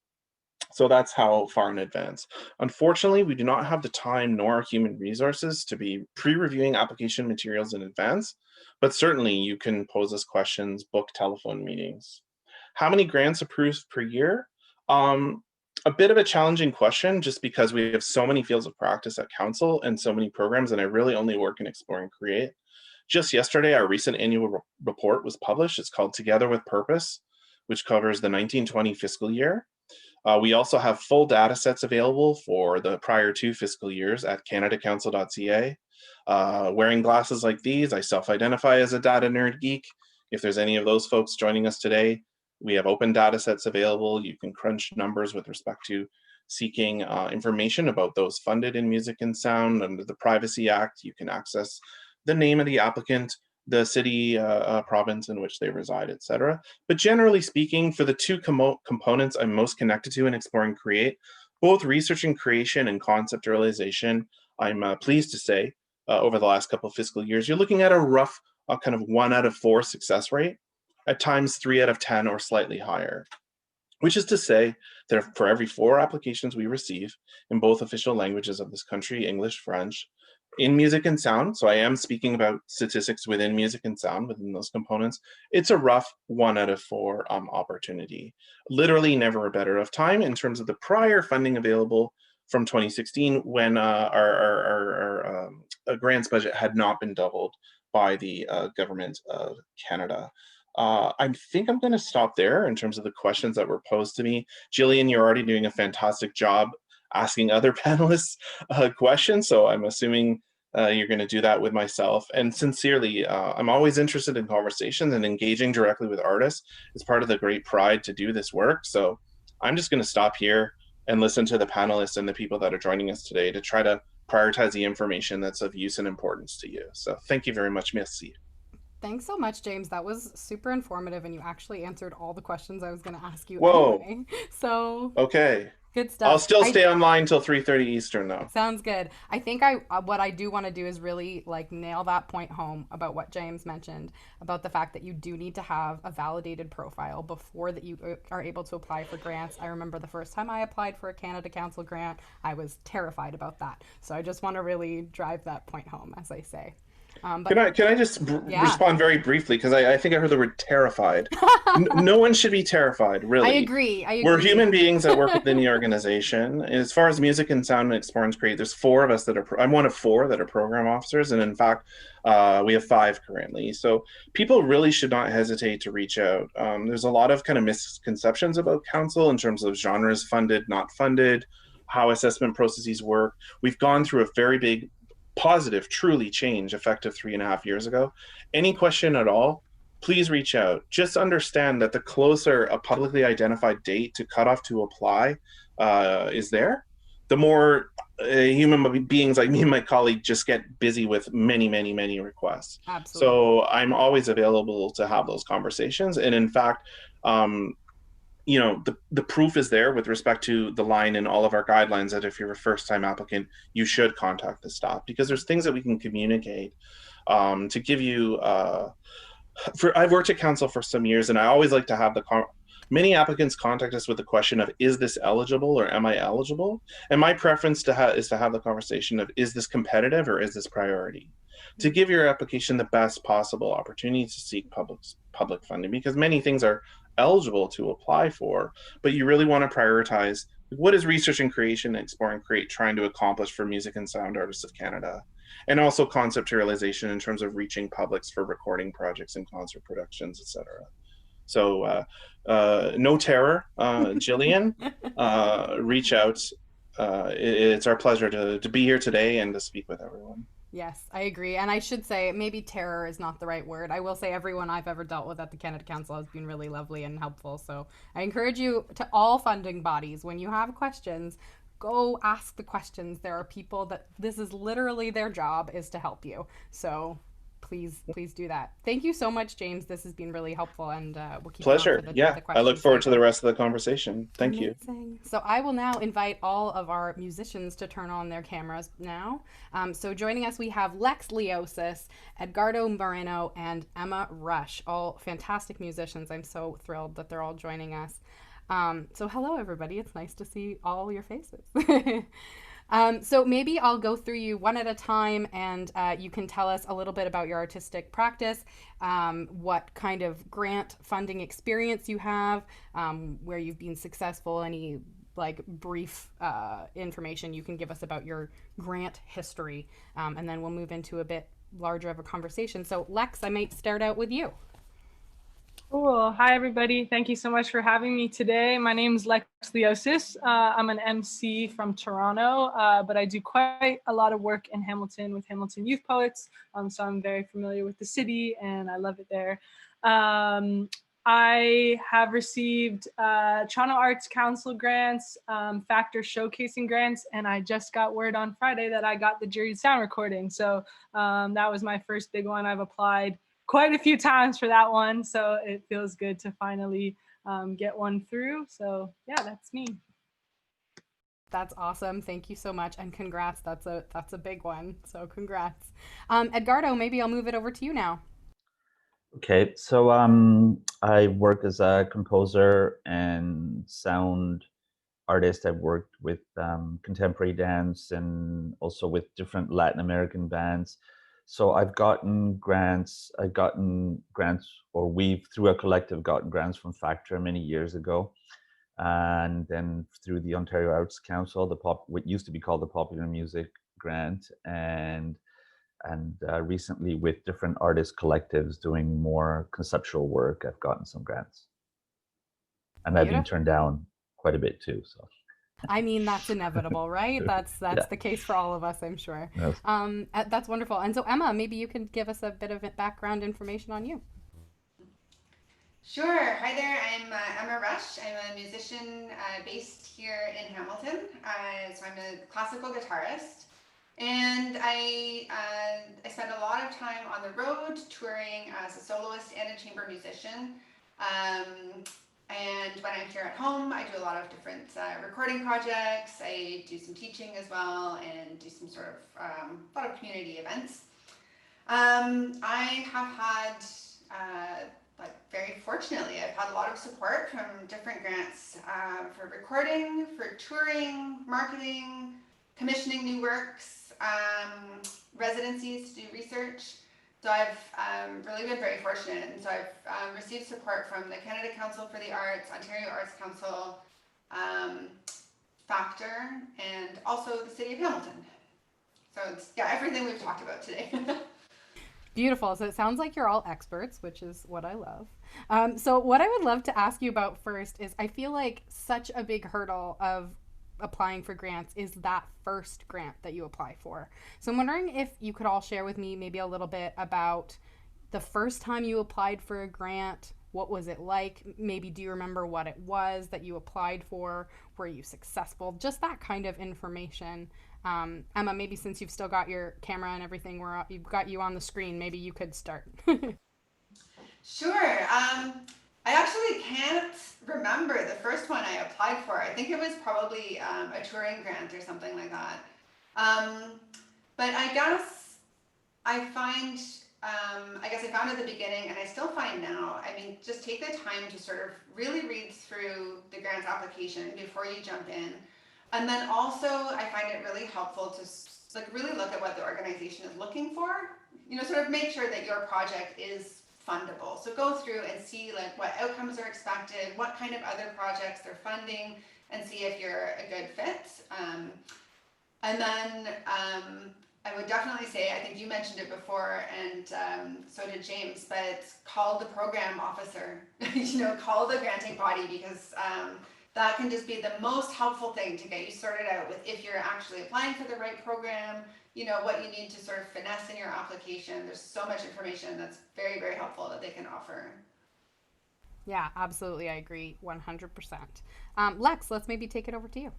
So that's how far in advance. Unfortunately, we do not have the time nor human resources to be pre-reviewing application materials in advance, but certainly you can pose us questions, book telephone meetings. How many grants approved per year? A bit of a challenging question, just because we have so many fields of practice at council and so many programs, and I really only work in Explore and Create. Just yesterday, our recent annual report was published. It's called Together with Purpose, which covers the 1920 fiscal year. We also have full data sets available for the prior 2 fiscal years at canadacouncil.ca. Wearing glasses like these, I self-identify as a data nerd geek. If there's any of those folks joining us today, we have open data sets available. You can crunch numbers with respect to seeking information about those funded in music and sound. Under the Privacy Act, you can access the name of the applicant, the city, province in which they reside, etc. But generally speaking, for the 2 components I'm most connected to in Explore and Create, both research and creation and concept realization, I'm pleased to say, over the last couple of fiscal years, you're looking at a rough kind of 1 out of 4 success rate, at times 3 out of 10 or slightly higher, which is to say that for every 4 applications we receive in both official languages of this country, English, French, in music and sound, so I am speaking about statistics within music and sound, within those components, it's a rough 1 out of 4 opportunity. Literally never a better of time in terms of the prior funding available from 2016, when our grants budget had not been doubled by the government of Canada. I think I'm going to stop there in terms of the questions that were posed to me. Jillian, you're already doing a fantastic job asking other panelists questions, so I'm assuming you're going to do that with myself. And sincerely, I'm always interested in conversations, and engaging directly with artists is part of the great pride to do this work. So I'm just going to stop here and listen to the panelists and the people that are joining us today to try to prioritize the information that's of use and importance to you. So thank you very much. Merci. Thanks so much, James. That was super informative, and you actually answered all the questions I was going to ask you anyway. So okay. Good stuff. I'll still stay online till 3:30 Eastern though. Sounds good. I think what I do want to do is really nail that point home about what James mentioned about the fact that you do need to have a validated profile before that you are able to apply for grants. I remember the first time I applied for a Canada Council grant, I was terrified about that. So I just want to really drive that point home, as I say. Can I just respond very briefly, because I think I heard the word terrified. No one should be terrified, really. I agree. We're human beings that work within the organization. As far as music and sound and Explore and Create, there's 4 of us that are, I'm one of 4 that are program officers, and in fact, we have 5 currently. So people really should not hesitate to reach out. There's a lot of kind of misconceptions about council in terms of genres funded, not funded, how assessment processes work. We've gone through a very big positive, truly change effective 3.5 years ago. Any question at all, please reach out. Just understand that the closer a publicly identified date to cutoff to apply is there, the more human beings like me and my colleague just get busy with many requests. Absolutely. So I'm always available to have those conversations. And in fact, you know, the proof is there with respect to the line in all of our guidelines that if you're a first-time applicant, you should contact the staff, because there's things that we can communicate to give you. I've worked at council for some years, and I always like to have many applicants contact us with the question of, is this eligible or am I eligible? And my preference is to have the conversation of, is this competitive or is this priority? To give your application the best possible opportunity to seek public funding, because many things are eligible to apply for, but you really want to prioritize what is research and creation and Explore and Create trying to accomplish for music and sound artists of Canada, and also concept realization in terms of reaching publics for recording projects and concert productions, etc. So no terror, Jillian, reach out it's our pleasure to be here today and to speak with everyone. Yes, I agree. And I should say, maybe terror is not the right word. I will say everyone I've ever dealt with at the Canada Council has been really lovely and helpful. So I encourage you, to all funding bodies, when you have questions, go ask the questions. There are people that this is literally their job, is to help you. So please do that. Thank you so much, James. This has been really helpful, and we'll keep Pleasure. on for the Yeah, I look questions forward to later. the rest of the conversation. Thank you. Amazing. So I will now invite all of our musicians to turn on their cameras now. So joining us, we have Lex Leosis, Edgardo Moreno, and Emma Rush, all fantastic musicians. I'm so thrilled that they're all joining us. So hello, everybody. It's nice to see all your faces. So maybe I'll go through you one at a time, and you can tell us a little bit about your artistic practice, what kind of grant funding experience you have, where you've been successful, any like brief information you can give us about your grant history, and then we'll move into a bit larger of a conversation. So Lex, I might start out with you. Cool. Hi, everybody. Thank you so much for having me today. My name is Lex Leosis. I'm an MC from Toronto, but I do quite a lot of work in Hamilton with Hamilton Youth Poets. So I'm very familiar with the city and I love it there. I have received Toronto Arts Council grants, Factor Showcasing grants, and I just got word on Friday that I got the jury sound recording. So that was my first big one. I've applied quite a few times for that one, so it feels good to finally get one through. So yeah, that's me. That's awesome. Thank you so much, and congrats. That's a big one. So congrats. Edgardo, maybe I'll move it over to you now. Okay, so I work as a composer and sound artist. I've worked with contemporary dance and also with different Latin American bands. So I've gotten grants. Or we've, through a collective, gotten grants from Factor many years ago. And then through the Ontario Arts Council, what used to be called the Popular Music Grant, and recently with different artist collectives doing more conceptual work, I've gotten some grants. And I've been turned down quite a bit too, so. I mean, that's inevitable, right? That's Yeah. the case for all of us, I'm sure. Yes. That's wonderful. And so Emma, maybe you can give us a bit of background information on you. Sure. Hi there. I'm Emma Rush. I'm a musician based here in Hamilton. So I'm a classical guitarist. And I spend a lot of time on the road touring as a soloist and a chamber musician. And when I'm here at home, I do a lot of different recording projects. I do some teaching as well and do some sort of a lot of community events. I have had, very fortunately, I've had a lot of support from different grants for recording, for touring, marketing, commissioning new works, residencies to do research. So I've really been very fortunate, and so I've received support from the Canada Council for the Arts, Ontario Arts Council, Factor, and also the City of Hamilton. So it's, yeah, everything we've talked about today. Beautiful. So it sounds like you're all experts, which is what I love. So what I would love to ask you about first is, I feel like such a big hurdle of applying for grants is that first grant that you apply for. So I'm wondering if you could all share with me maybe a little bit about the first time you applied for a grant. What was it like? Maybe do you remember what it was that you applied for? Were you successful? Just that kind of information. Emma, maybe since you've still got your camera and everything, you've got you on the screen, maybe you could start. Sure. I actually can't remember the first one I applied for. I think it was probably a touring grant or something like that. But I guess I found at the beginning, and I still find now, I mean, just take the time to sort of really read through the grant application before you jump in. And then also I find it really helpful to really look at what the organization is looking for, sort of make sure that your project is fundable. So go through and see what outcomes are expected, what kind of other projects they're funding, and see if you're a good fit. And then I would definitely say, I think you mentioned it before, and so did James, but call the program officer, call the granting body, because that can just be the most helpful thing to get you sorted out with if you're actually applying for the right program, you know, what you need to sort of finesse in your application. There's so much information that's very, very helpful that they can offer. Yeah, absolutely. I agree 100%. Lex, let's maybe take it over to you.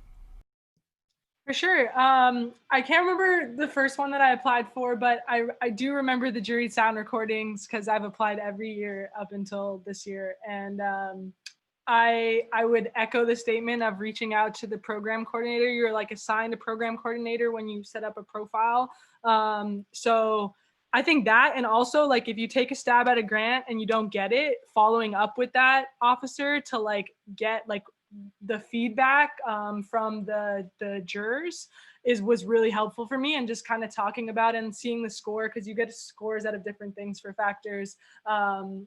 For sure. I can't remember the first one that I applied for, but I do remember the jury sound recordings because I've applied every year up until this year. And I would echo the statement of reaching out to the program coordinator. You're like assigned a program coordinator when you set up a profile. So I think that, and also like if you take a stab at a grant and you don't get it, following up with that officer to like get like the feedback from the jurors was really helpful for me, and just kind of talking about it and seeing the score, because you get scores out of different things for factors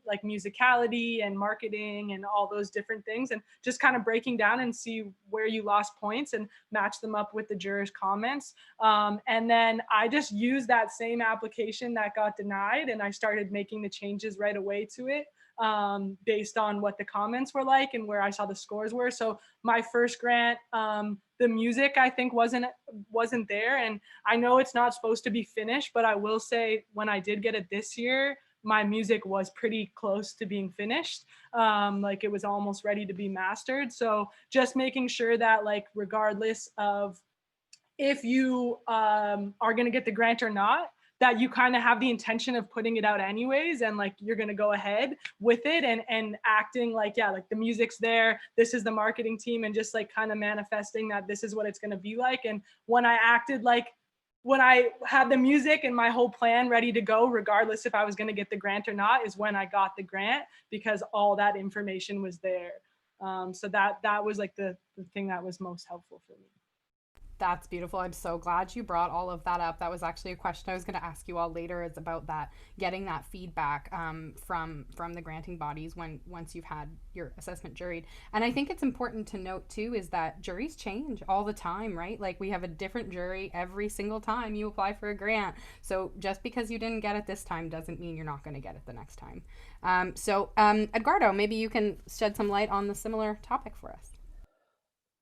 like musicality and marketing and all those different things, and just kind of breaking down and see where you lost points and match them up with the jurors' comments. And then I just used that same application that got denied, and I started making the changes right away to it based on what the comments were like and where I saw the scores were. So my first grant, the music I think wasn't there, and I know it's not supposed to be finished, but I will say when I did get it this year, my music was pretty close to being finished. Like it was almost ready to be mastered. So just making sure that like regardless of if you are going to get the grant or not, that you kind of have the intention of putting it out anyways, and like you're going to go ahead with it and acting like, yeah, like the music's there, this is the marketing team, and just like kind of manifesting that this is what it's going to be like. And when I acted like, when I had the music and my whole plan ready to go, regardless if I was going to get the grant or not, is when I got the grant, because all that information was there. So that was like the thing that was most helpful for me. That's beautiful. I'm so glad you brought all of that up. That was actually a question I was going to ask you all later. It's about that, getting that feedback from the granting bodies once you've had your assessment juried. And I think it's important to note too is that juries change all the time, right? Like we have a different jury every single time you apply for a grant. So just because you didn't get it this time doesn't mean you're not going to get it the next time. Edgardo, maybe you can shed some light on the similar topic for us.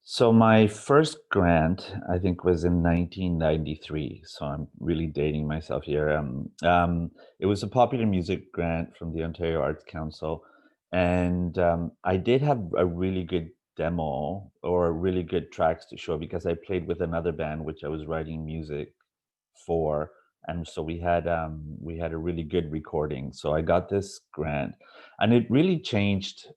So my first grant, I think, was in 1993. So I'm really dating myself here. It was a popular music grant from the Ontario Arts Council, and I did have a really good demo or really good tracks to show because I played with another band which I was writing music for, and so we had a really good recording. So I got this grant, and it really changed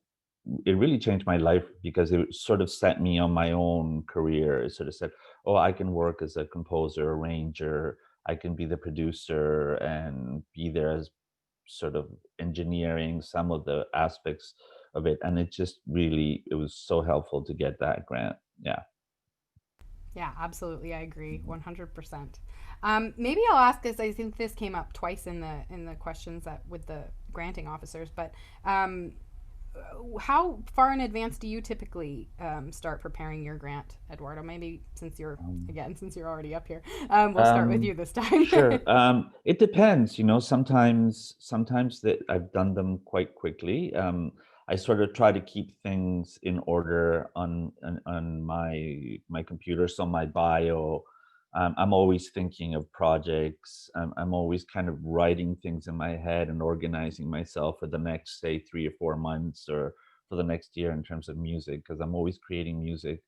my life because it sort of set me on my own career. It sort of said, oh, I can work as a composer, arranger, I can be the producer and be there as sort of engineering some of the aspects of it. And it was so helpful to get that grant. Yeah. Yeah, absolutely. I agree 100%. Maybe I'll ask this. I think this came up twice in the questions that with the granting officers, but how far in advance do you typically start preparing your grant, Eduardo? Maybe since you're already up here, we'll start with you this time. Sure. It depends. Sometimes that I've done them quite quickly. I sort of try to keep things in order on my computer. So my bio, I'm always thinking of projects. I'm always kind of writing things in my head and organizing myself for the next, say, 3 or 4 months or for the next year in terms of music, because I'm always creating music.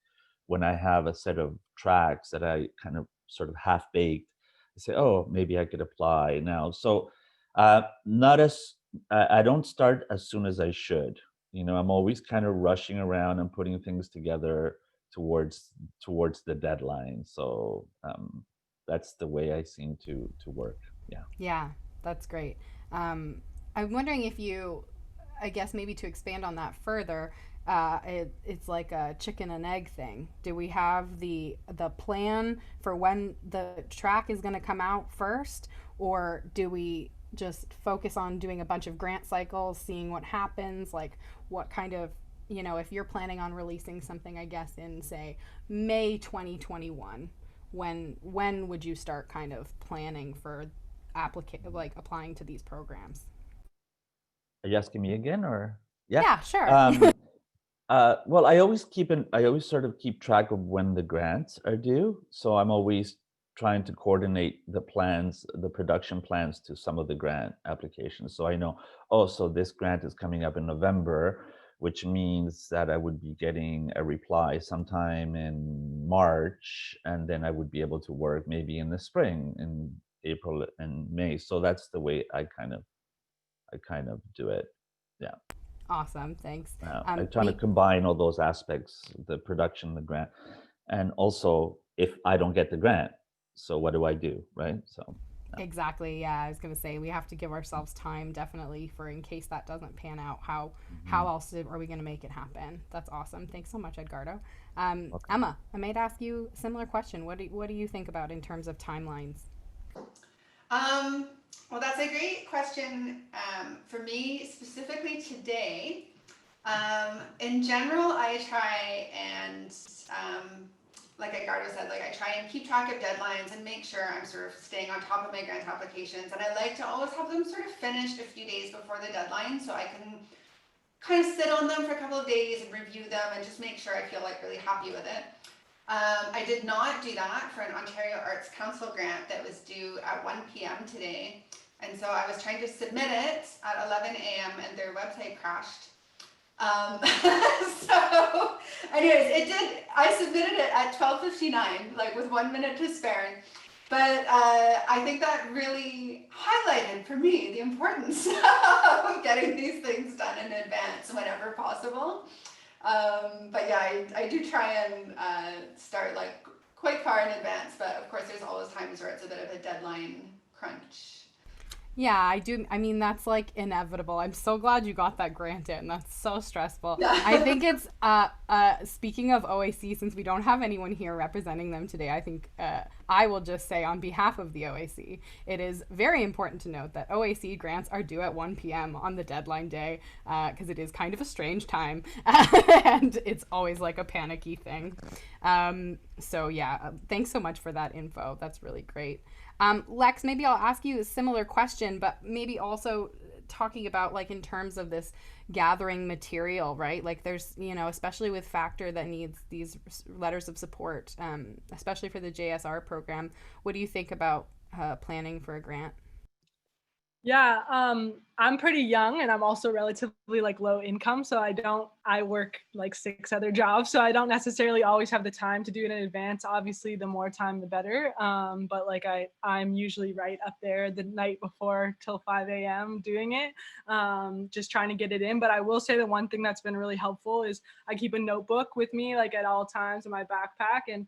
When I have a set of tracks that I kind of sort of half baked, I say, oh, maybe I could apply now. So not as I don't start as soon as I should. I'm always kind of rushing around and putting things together towards the deadline. So that's the way I seem to work. Yeah. Yeah, that's great. I'm wondering if you, I guess maybe to expand on that further, it's like a chicken and egg thing. Do we have the plan for when the track is going to come out first, or do we just focus on doing a bunch of grant cycles, seeing what happens? Like what kind of, if you're planning on releasing something, I guess in say May 2021, when would you start kind of planning for applying to these programs? Are you asking me again, or? Yeah, sure. Well, I always sort of keep track of when the grants are due. So I'm always trying to coordinate the production plans to some of the grant applications. So I know, oh, so this grant is coming up in November, which means that I would be getting a reply sometime in March, and then I would be able to work maybe in the spring, in April and May. So that's the way I kind of do it. Yeah. Awesome, thanks. I'm trying to combine all those aspects, the production, the grant, and also if I don't get the grant, so what do I do, right? So exactly, yeah, I was gonna say we have to give ourselves time definitely for in case that doesn't pan out. How else are we gonna make it happen? That's awesome. Thanks so much, Edgardo. Emma, I might ask you a similar question. What do you think about in terms of timelines? Well, that's a great question. For me, specifically today, in general, I try and, like Edgardo said, like I try and keep track of deadlines and make sure I'm sort of staying on top of my grant applications. And I like to always have them sort of finished a few days before the deadline so I can kind of sit on them for a couple of days and review them and just make sure I feel like really happy with it. I did not do that for an Ontario Arts Council grant that was due at 1 p.m. today. And so I was trying to submit it at 11 a.m. and their website crashed. So anyways, I submitted it at 12:59, like with 1 minute to spare. But I think that really highlighted for me the importance of getting these things done in advance whenever possible. But yeah, I do try and start like quite far in advance, but of course there's always times where it's a bit of a deadline crunch. Yeah, I do. I mean, that's like inevitable. I'm so glad you got that grant in. That's so stressful. Yeah. I think it's, speaking of OAC, since we don't have anyone here representing them today, I think I will just say on behalf of the OAC, it is very important to note that OAC grants are due at 1 p.m. on the deadline day, because it is kind of a strange time, and it's always like a panicky thing. So yeah, thanks so much for that info. That's really great. Lex, maybe I'll ask you a similar question, but maybe also talking about like in terms of this gathering material, right? Like there's, especially with Factor that needs these letters of support, especially for the JSR program. What do you think about planning for a grant? Yeah, I'm pretty young and I'm also relatively like low income. So I work like 6 other jobs. So I don't necessarily always have the time to do it in advance. Obviously, the more time, the better. But like I'm usually right up there the night before till 5 a.m. doing it, just trying to get it in. But I will say the one thing that's been really helpful is I keep a notebook with me like at all times in my backpack. And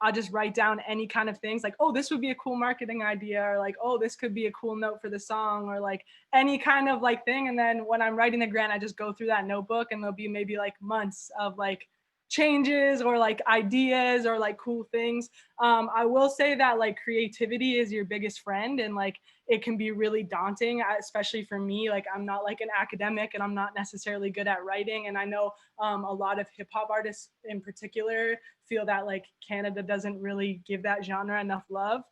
I'll just write down any kind of things like, oh, this would be a cool marketing idea, or like, oh, this could be a cool note for the song, or like any kind of like thing. And then when I'm writing the grant, I just go through that notebook and there'll be maybe like months of like changes or like ideas or like cool things. I will say that like creativity is your biggest friend, and like it can be really daunting, especially for me. Like I'm not like an academic and I'm not necessarily good at writing. And I know a lot of hip hop artists in particular feel that like Canada doesn't really give that genre enough love.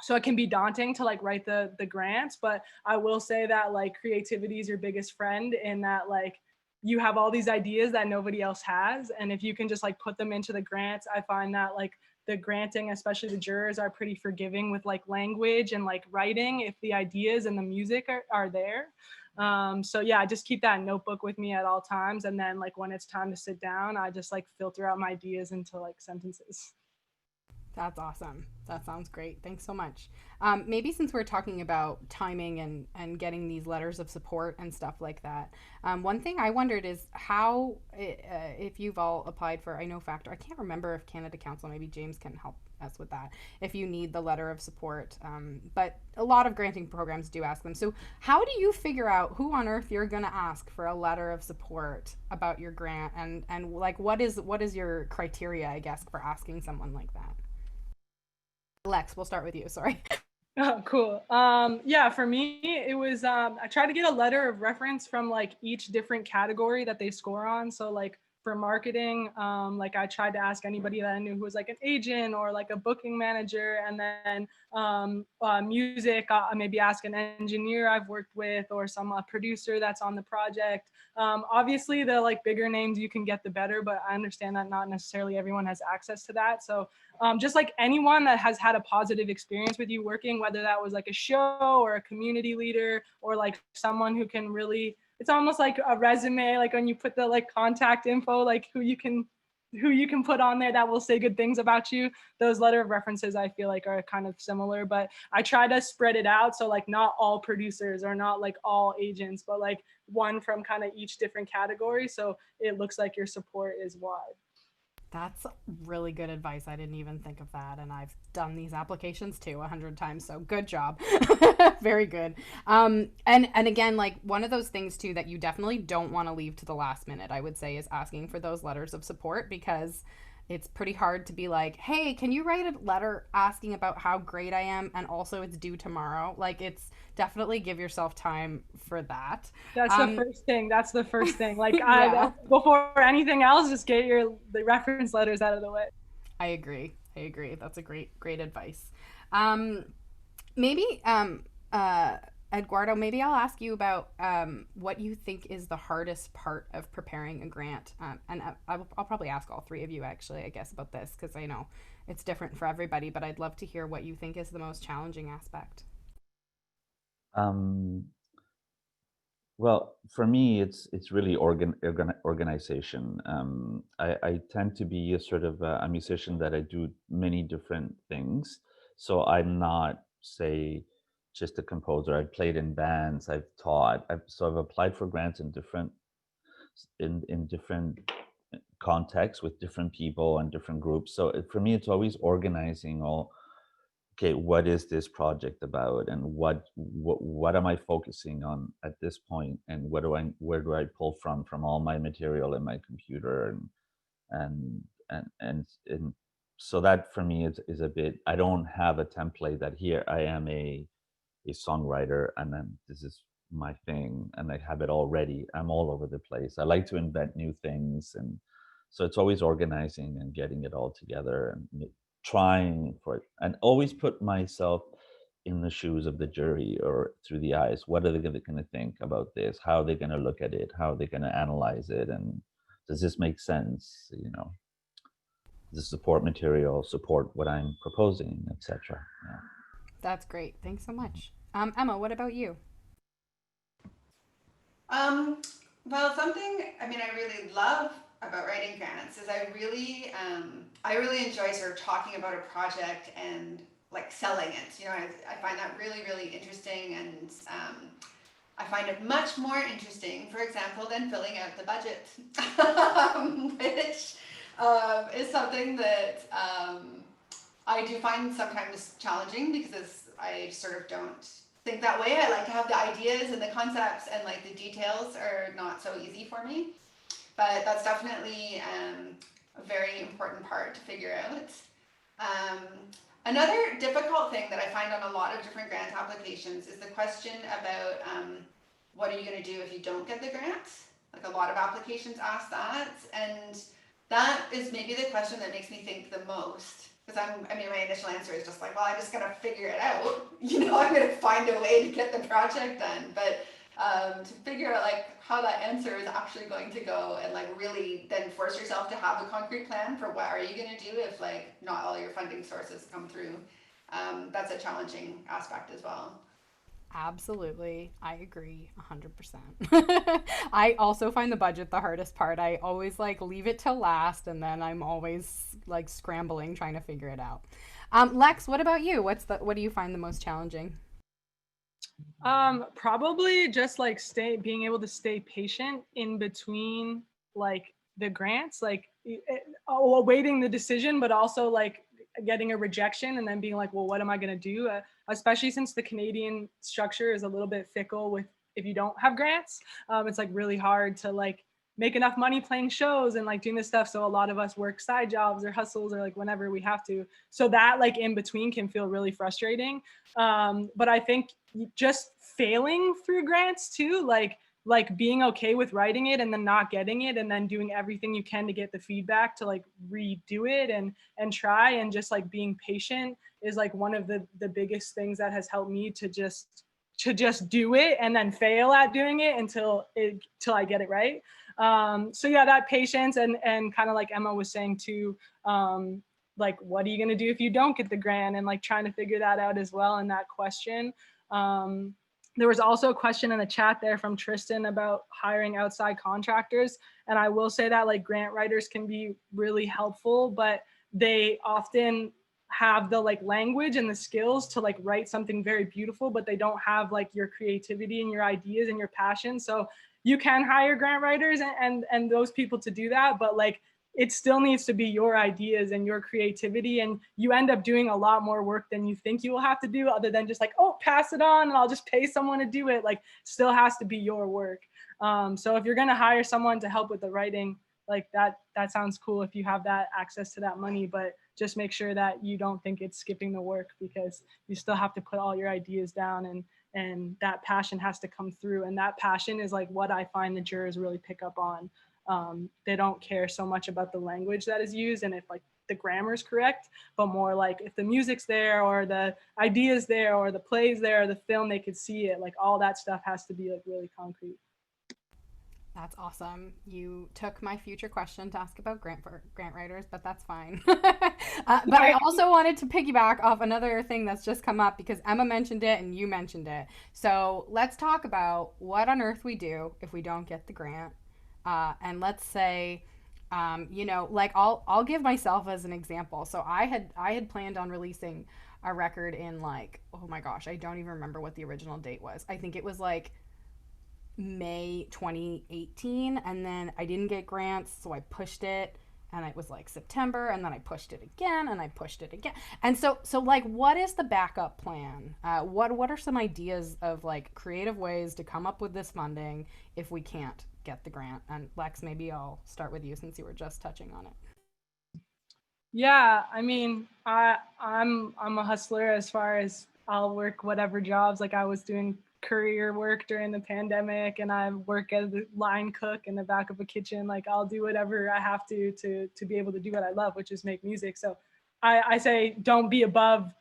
So it can be daunting to like write the grants, but I will say that like creativity is your biggest friend, in that like you have all these ideas that nobody else has. And if you can just like put them into the grants, I find that like the granting, especially the jurors, are pretty forgiving with like language and like writing if the ideas and the music are there. So yeah, I just keep that notebook with me at all times. And then like when it's time to sit down, I just like filter out my ideas into like sentences. That's awesome. That sounds great. Thanks so much. Maybe since we're talking about timing and getting these letters of support and stuff like that, one thing I wondered is how, if you've all applied for, I know Factor, I can't remember if Canada Council, maybe James can help us with that, if you need the letter of support, but a lot of granting programs do ask them. So how do you figure out who on earth you're going to ask for a letter of support about your grant, and like what is your criteria, I guess, for asking someone like that? Lex, we'll start with you. Sorry. Oh, cool. Yeah, for me, it was, I tried to get a letter of reference from like each different category that they score on. So like for marketing. Like I tried to ask anybody that I knew who was like an agent or like a booking manager, and then music, maybe ask an engineer I've worked with or some producer that's on the project. Obviously the like bigger names you can get, the better, but I understand that not necessarily everyone has access to that. So just like anyone that has had a positive experience with you working, whether that was like a show or a community leader or like someone who can really, it's almost like a resume, like when you put the like contact info, like who you can put on there that will say good things about you. Those letter of references I feel like are kind of similar, but I try to spread it out. So like not all producers or not like all agents, but like one from kind of each different category. So it looks like your support is wide. That's really good advice. I didn't even think of that. And I've done these applications too 100 times. So good job. Very good. And again, like one of those things too that you definitely don't want to leave to the last minute, I would say, is asking for those letters of support, because it's pretty hard to be like, hey, can you write a letter asking about how great I am? And also it's due tomorrow. Like it's definitely give yourself time for that. That's the first thing. That's the first thing. Like Yeah. before anything else, just get the reference letters out of the way. I agree. That's a great advice. Maybe Eduardo, maybe I'll ask you about what you think is the hardest part of preparing a grant. And I'll probably ask all three of you, actually, I guess, about this, because I know it's different for everybody, but I'd love to hear what you think is the most challenging aspect. Well, for me, it's really organization. I tend to be a sort of a musician that I do many different things. So I'm not, say, just a composer. I've played in bands. I've taught. I've applied for grants in different contexts with different people and different groups. So for me, it's always organizing all. Okay, what is this project about, and what am I focusing on at this point, and where do I pull from all my material in my computer, and so that for me is a bit. I don't have a template that here I am a songwriter and then this is my thing and I have it all ready. I'm all over the place. I like to invent new things, and so it's always organizing and getting it all together and trying for it, and always put myself in the shoes of the jury or through the eyes. What are they going to think about this? How are they going to look at it? How are they going to analyze it? And does this make sense? The support material support what I'm proposing, etc. Yeah. That's great. Thanks so much. Emma, what about you? Well, something I really love about writing grants is I really enjoy sort of talking about a project and like selling it. I find that really, really interesting, and I find it much more interesting, for example, than filling out the budget, which is something that I do find sometimes challenging because I sort of don't think that way. I like to have the ideas and the concepts, and like the details are not so easy for me. But that's definitely a very important part to figure out. Another difficult thing that I find on a lot of different grant applications is the question about what are you going to do if you don't get the grant? Like a lot of applications ask that, and that is maybe the question that makes me think the most. Because my initial answer is just like, well, I'm just gonna figure it out. I'm gonna find a way to get the project done. But to figure out like how that answer is actually going to go, and like really then force yourself to have a concrete plan for what are you gonna do if like not all your funding sources come through. That's a challenging aspect as well. Absolutely. I agree 100%. I also find the budget the hardest part. I always like leave it till last, and then I'm always like scrambling trying to figure it out. Lex, what about you? What do you find the most challenging? Probably just like being able to stay patient in between like the grants, like awaiting the decision, but also like getting a rejection and then being like, well, what am I going to do? Especially since the Canadian structure is a little bit fickle with if you don't have grants. It's like really hard to like make enough money playing shows and like doing this stuff. So a lot of us work side jobs or hustles or like whenever we have to. So that like in between can feel really frustrating. But I think just failing through grants too, like like being okay with writing it and then not getting it, and then doing everything you can to get the feedback to like redo it and try, and just like being patient is like one of the biggest things that has helped me to just do it and then fail at doing it until I get it right. So yeah, that patience and kind of like Emma was saying too, like what are you going to do if you don't get the grant, and like trying to figure that out as well in that question. There was also a question in the chat there from Tristan about hiring outside contractors. And I will say that like grant writers can be really helpful, but they often have the like language and the skills to like write something very beautiful, but they don't have like your creativity and your ideas and your passion. So you can hire grant writers and those people to do that, but like it still needs to be your ideas and your creativity, and you end up doing a lot more work than you think you will have to do, other than just like, oh, pass it on and I'll just pay someone to do it. Like still has to be your work. So if you're going to hire someone to help with the writing, like that sounds cool if you have that access to that money, but just make sure that you don't think it's skipping the work, because you still have to put all your ideas down, and that passion has to come through. And that passion is like what I find the jurors really pick up on. They don't care so much about the language that is used and if like the grammar is correct, but more like if the music's there or the ideas there or the plays there or the film, they could see it. Like all that stuff has to be like really concrete. That's awesome. You took my future question to ask about grant writers, but that's fine. But I also wanted to piggyback off another thing that's just come up, because Emma mentioned it and you mentioned it. So let's talk about what on earth we do if we don't get the grant. And let's say, you know, like I'll give myself as an example. So I had planned on releasing a record in like, oh my gosh, I don't even remember what the original date was. I think it was like May 2018, and then I didn't get grants, so I pushed it, and it was like September, and then I pushed it again, and I pushed it again. And so like, what is the backup plan? What are some ideas of like creative ways to come up with this funding if we can't get the grant? And Lex, maybe I'll start with you since you were just touching on it. Yeah, I mean, I'm a hustler as far as I'll work whatever jobs. Like I was doing career work during the pandemic, and I work as a line cook in the back of a kitchen. Like I'll do whatever I have to be able to do what I love, which is make music. So I say don't be above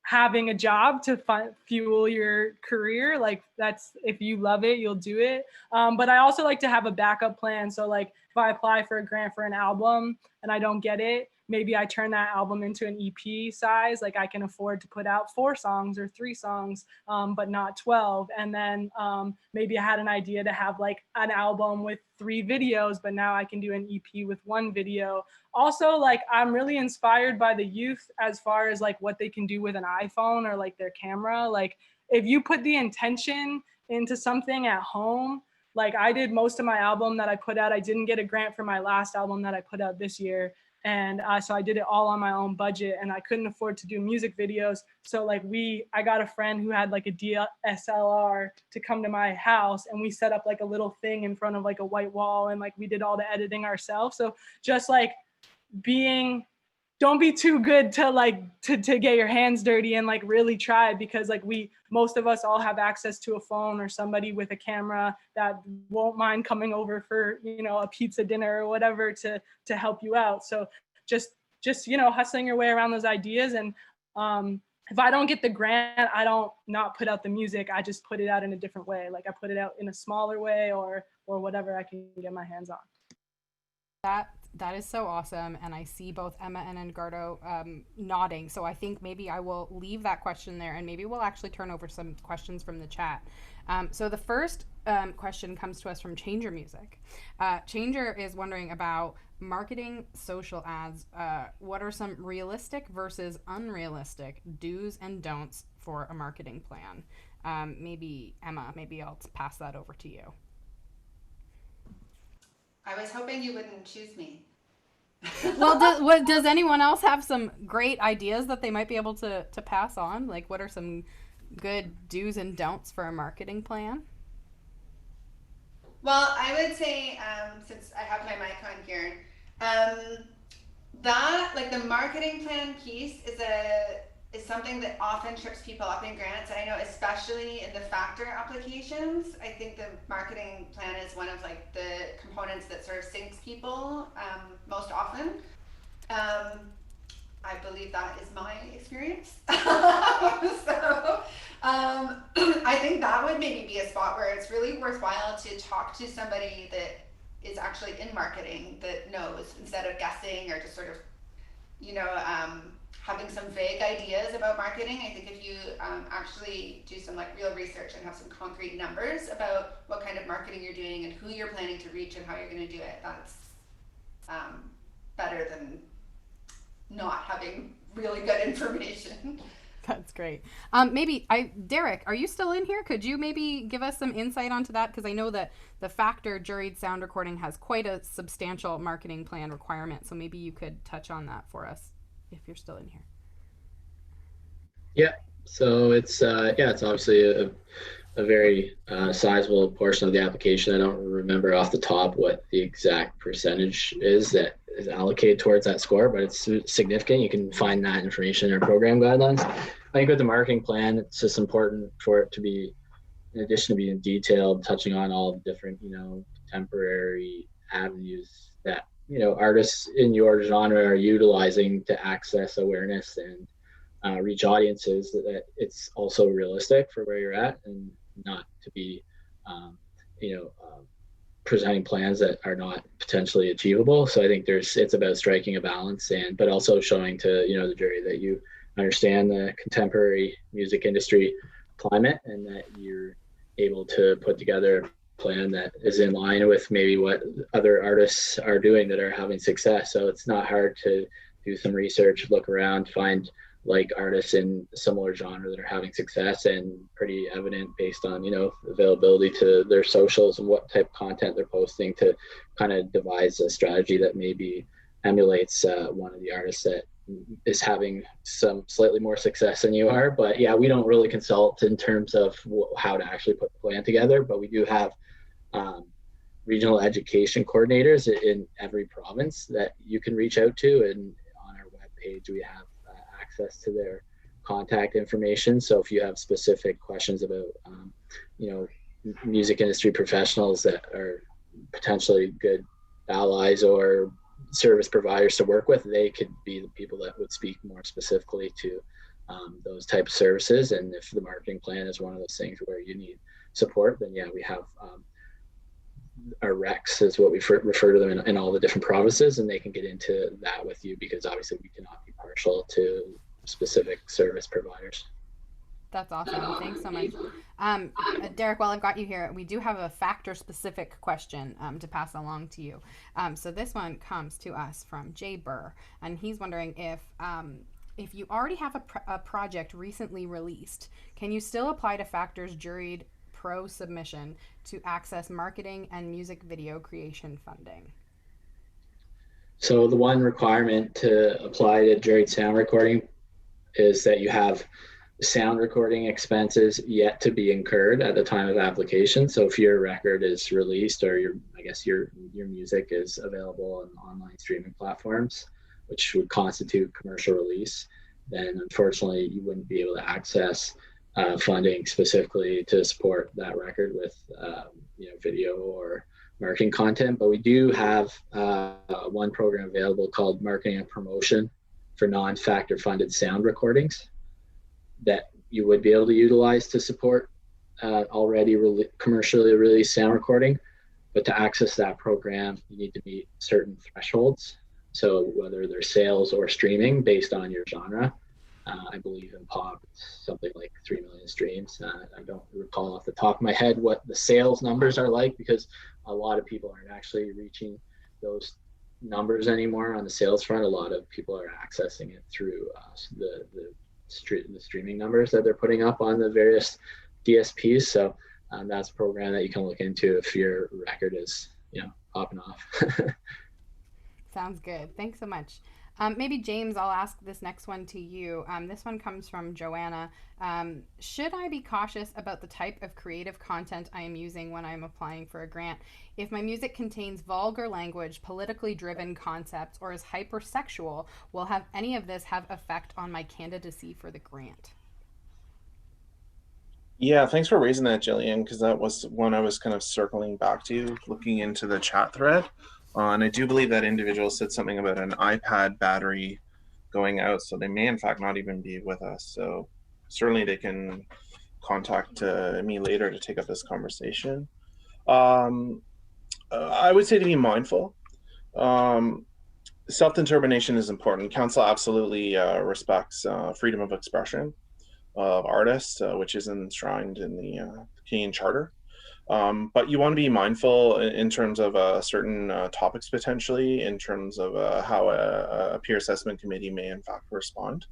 having a job to fuel your career. Like that's, if you love it, you'll do it. But I also like to have a backup plan. So like if I apply for a grant for an album and I don't get it, maybe I turn that album into an EP size. Like I can afford to put out 4 songs or 3 songs, but not 12. And then maybe I had an idea to have like an album with 3 videos, but now I can do an EP with 1 video. Also, like I'm really inspired by the youth as far as like what they can do with an iPhone or like their camera. Like if you put the intention into something at home, like I did most of my album that I put out. I didn't get a grant for my last album that I put out this year. And so I did it all on my own budget, and I couldn't afford to do music videos. So like I got a friend who had like a DSLR to come to my house, and we set up like a little thing in front of like a white wall, and like we did all the editing ourselves. So just like don't be too good to like to get your hands dirty and like really try, because like most of us all have access to a phone or somebody with a camera that won't mind coming over for, you know, a pizza dinner or whatever to help you out. So just you know, hustling your way around those ideas. And if I don't get the grant, I don't not put out the music. I just put it out in a different way. Like I put it out in a smaller way or whatever I can get my hands on. That is so awesome, and I see both Emma and Edgardo nodding, so I think maybe I will leave that question there, and maybe we'll actually turn over some questions from the chat. So the first question comes to us from Changer Music. Changer is wondering about marketing social ads. What are some realistic versus unrealistic do's and don'ts for a marketing plan? Maybe Emma, maybe I'll pass that over to you. I was hoping you wouldn't choose me. Well, does anyone else have some great ideas that they might be able to pass on? Like, what are some good do's and don'ts for a marketing plan? Well, I would say, since I have my mic on here, that like the marketing plan piece is is something that often trips people up in grants. I know especially in the factor applications, I think the marketing plan is one of like the components that sort of sinks people most often. I believe that is my experience. So I think that would maybe be a spot where it's really worthwhile to talk to somebody that is actually in marketing that knows, instead of guessing or just sort of, you know, having some vague ideas about marketing. I think if you actually do some like real research and have some concrete numbers about what kind of marketing you're doing and who you're planning to reach and how you're going to do it, that's better than not having really good information. That's great. Derek, are you still in here? Could you maybe give us some insight onto that? Because I know that the Factor juried sound recording has quite a substantial marketing plan requirement. So maybe you could touch on that for us if you're still in here. Yeah. So it's it's obviously a very sizable portion of the application. I don't remember off the top what the exact percentage is that is allocated towards that score, but it's significant. You can find that information in our program guidelines. I think with the marketing plan, it's just important for it to be, in addition to being detailed, touching on all the different, you know, contemporary avenues that, you know, artists in your genre are utilizing to access awareness and reach audiences, that it's also realistic for where you're at, and not to be, presenting plans that are not potentially achievable. So I think it's about striking a balance, but also showing to, you know, the jury that you understand the contemporary music industry climate and that you're able to put together a plan that is in line with maybe what other artists are doing that are having success. So it's not hard to do some research, look around, find like artists in a similar genre that are having success, and pretty evident based on, you know, availability to their socials and what type of content they're posting, to kind of devise a strategy that maybe emulates one of the artists that is having some slightly more success than you are. But yeah, we don't really consult in terms of how to actually put the plan together, but we do have regional education coordinators in every province that you can reach out to, and on our webpage we have access to their contact information. So if you have specific questions about, music industry professionals that are potentially good allies or service providers to work with, they could be the people that would speak more specifically to those type of services. And if the marketing plan is one of those things where you need support, then yeah, we have our recs is what we refer to them in all the different provinces, and they can get into that with you, because obviously we cannot be partial to specific service providers. That's awesome. Thanks so much. Derek, while I've got you here, we do have a factor specific question to pass along to you. So this one comes to us from Jay Burr, and he's wondering if you already have a project recently released, can you still apply to Factor's juried pro submission to access marketing and music video creation funding? So the one requirement to apply to juried sound recording is that you have sound recording expenses yet to be incurred at the time of application. So if your record is released, or your music is available on online streaming platforms, which would constitute commercial release, then unfortunately you wouldn't be able to access funding specifically to support that record with video or marketing content. But we do have one program available called Marketing and Promotion for non-factor funded sound recordings that you would be able to utilize to support already commercially released sound recording. But to access that program, you need to meet certain thresholds. So whether they're sales or streaming based on your genre, I believe in pop, it's something like 3 million streams. I don't recall off the top of my head what the sales numbers are like, because a lot of people aren't actually reaching those numbers anymore on the sales front. A lot of people are accessing it through the streaming numbers that they're putting up on the various DSPs. So that's a program that you can look into if your record is, popping off. Sounds good. Thanks so much. Maybe James, I'll ask this next one to you. This one comes from Joanna. Should I be cautious about the type of creative content I am using when I'm applying for a grant? If my music contains vulgar language, politically driven concepts, or is hypersexual, will have any of this have effect on my candidacy for the grant? Yeah, thanks for raising that, Jillian, because that was one I was kind of circling back to, looking into the chat thread. And I do believe that individual said something about an iPad battery going out, so they may in fact not even be with us. So certainly they can contact me later to take up this conversation. I would say to be mindful. Self-determination is important. Council absolutely respects freedom of expression of artists, which is enshrined in the Canadian Charter. But you want to be mindful in terms of certain topics potentially, in terms of how a peer assessment committee may in fact respond.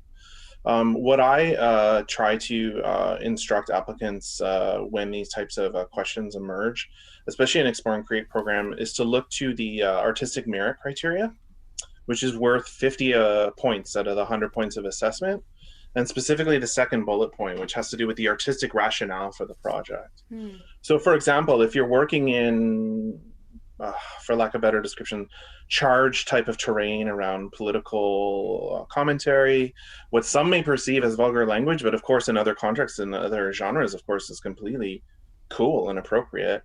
What I try to instruct applicants when these types of questions emerge, especially in Explore and Create program, is to look to the artistic merit criteria, which is worth 50 points out of the 100 points of assessment. And specifically the second bullet point, which has to do with the artistic rationale for the project. So for example, if you're working in, for lack of a better description, charged type of terrain around political commentary, what some may perceive as vulgar language, but of course in other contexts and other genres, of course, is completely cool and appropriate,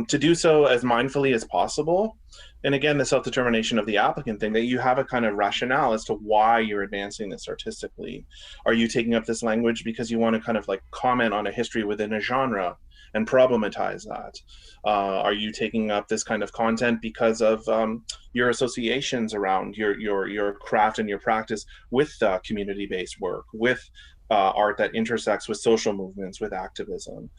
to do so as mindfully as possible. And again, the self-determination of the applicant thing, that you have a kind of rationale as to why you're advancing this artistically. Are you taking up this language because you want to kind of like comment on a history within a genre and problematize that? Are you taking up this kind of content because of your associations around your craft and your practice with community-based work, with art that intersects with social movements, with activism?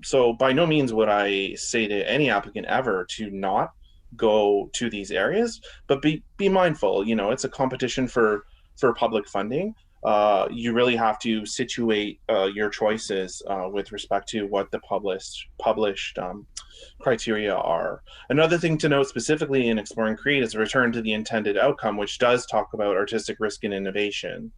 So by no means would I say to any applicant ever to not go to these areas, but be mindful. You know, it's a competition for public funding. You really have to situate your choices with respect to what the published criteria are. Another thing to note specifically in Explore and Create is a return to the intended outcome, which does talk about artistic risk and innovation.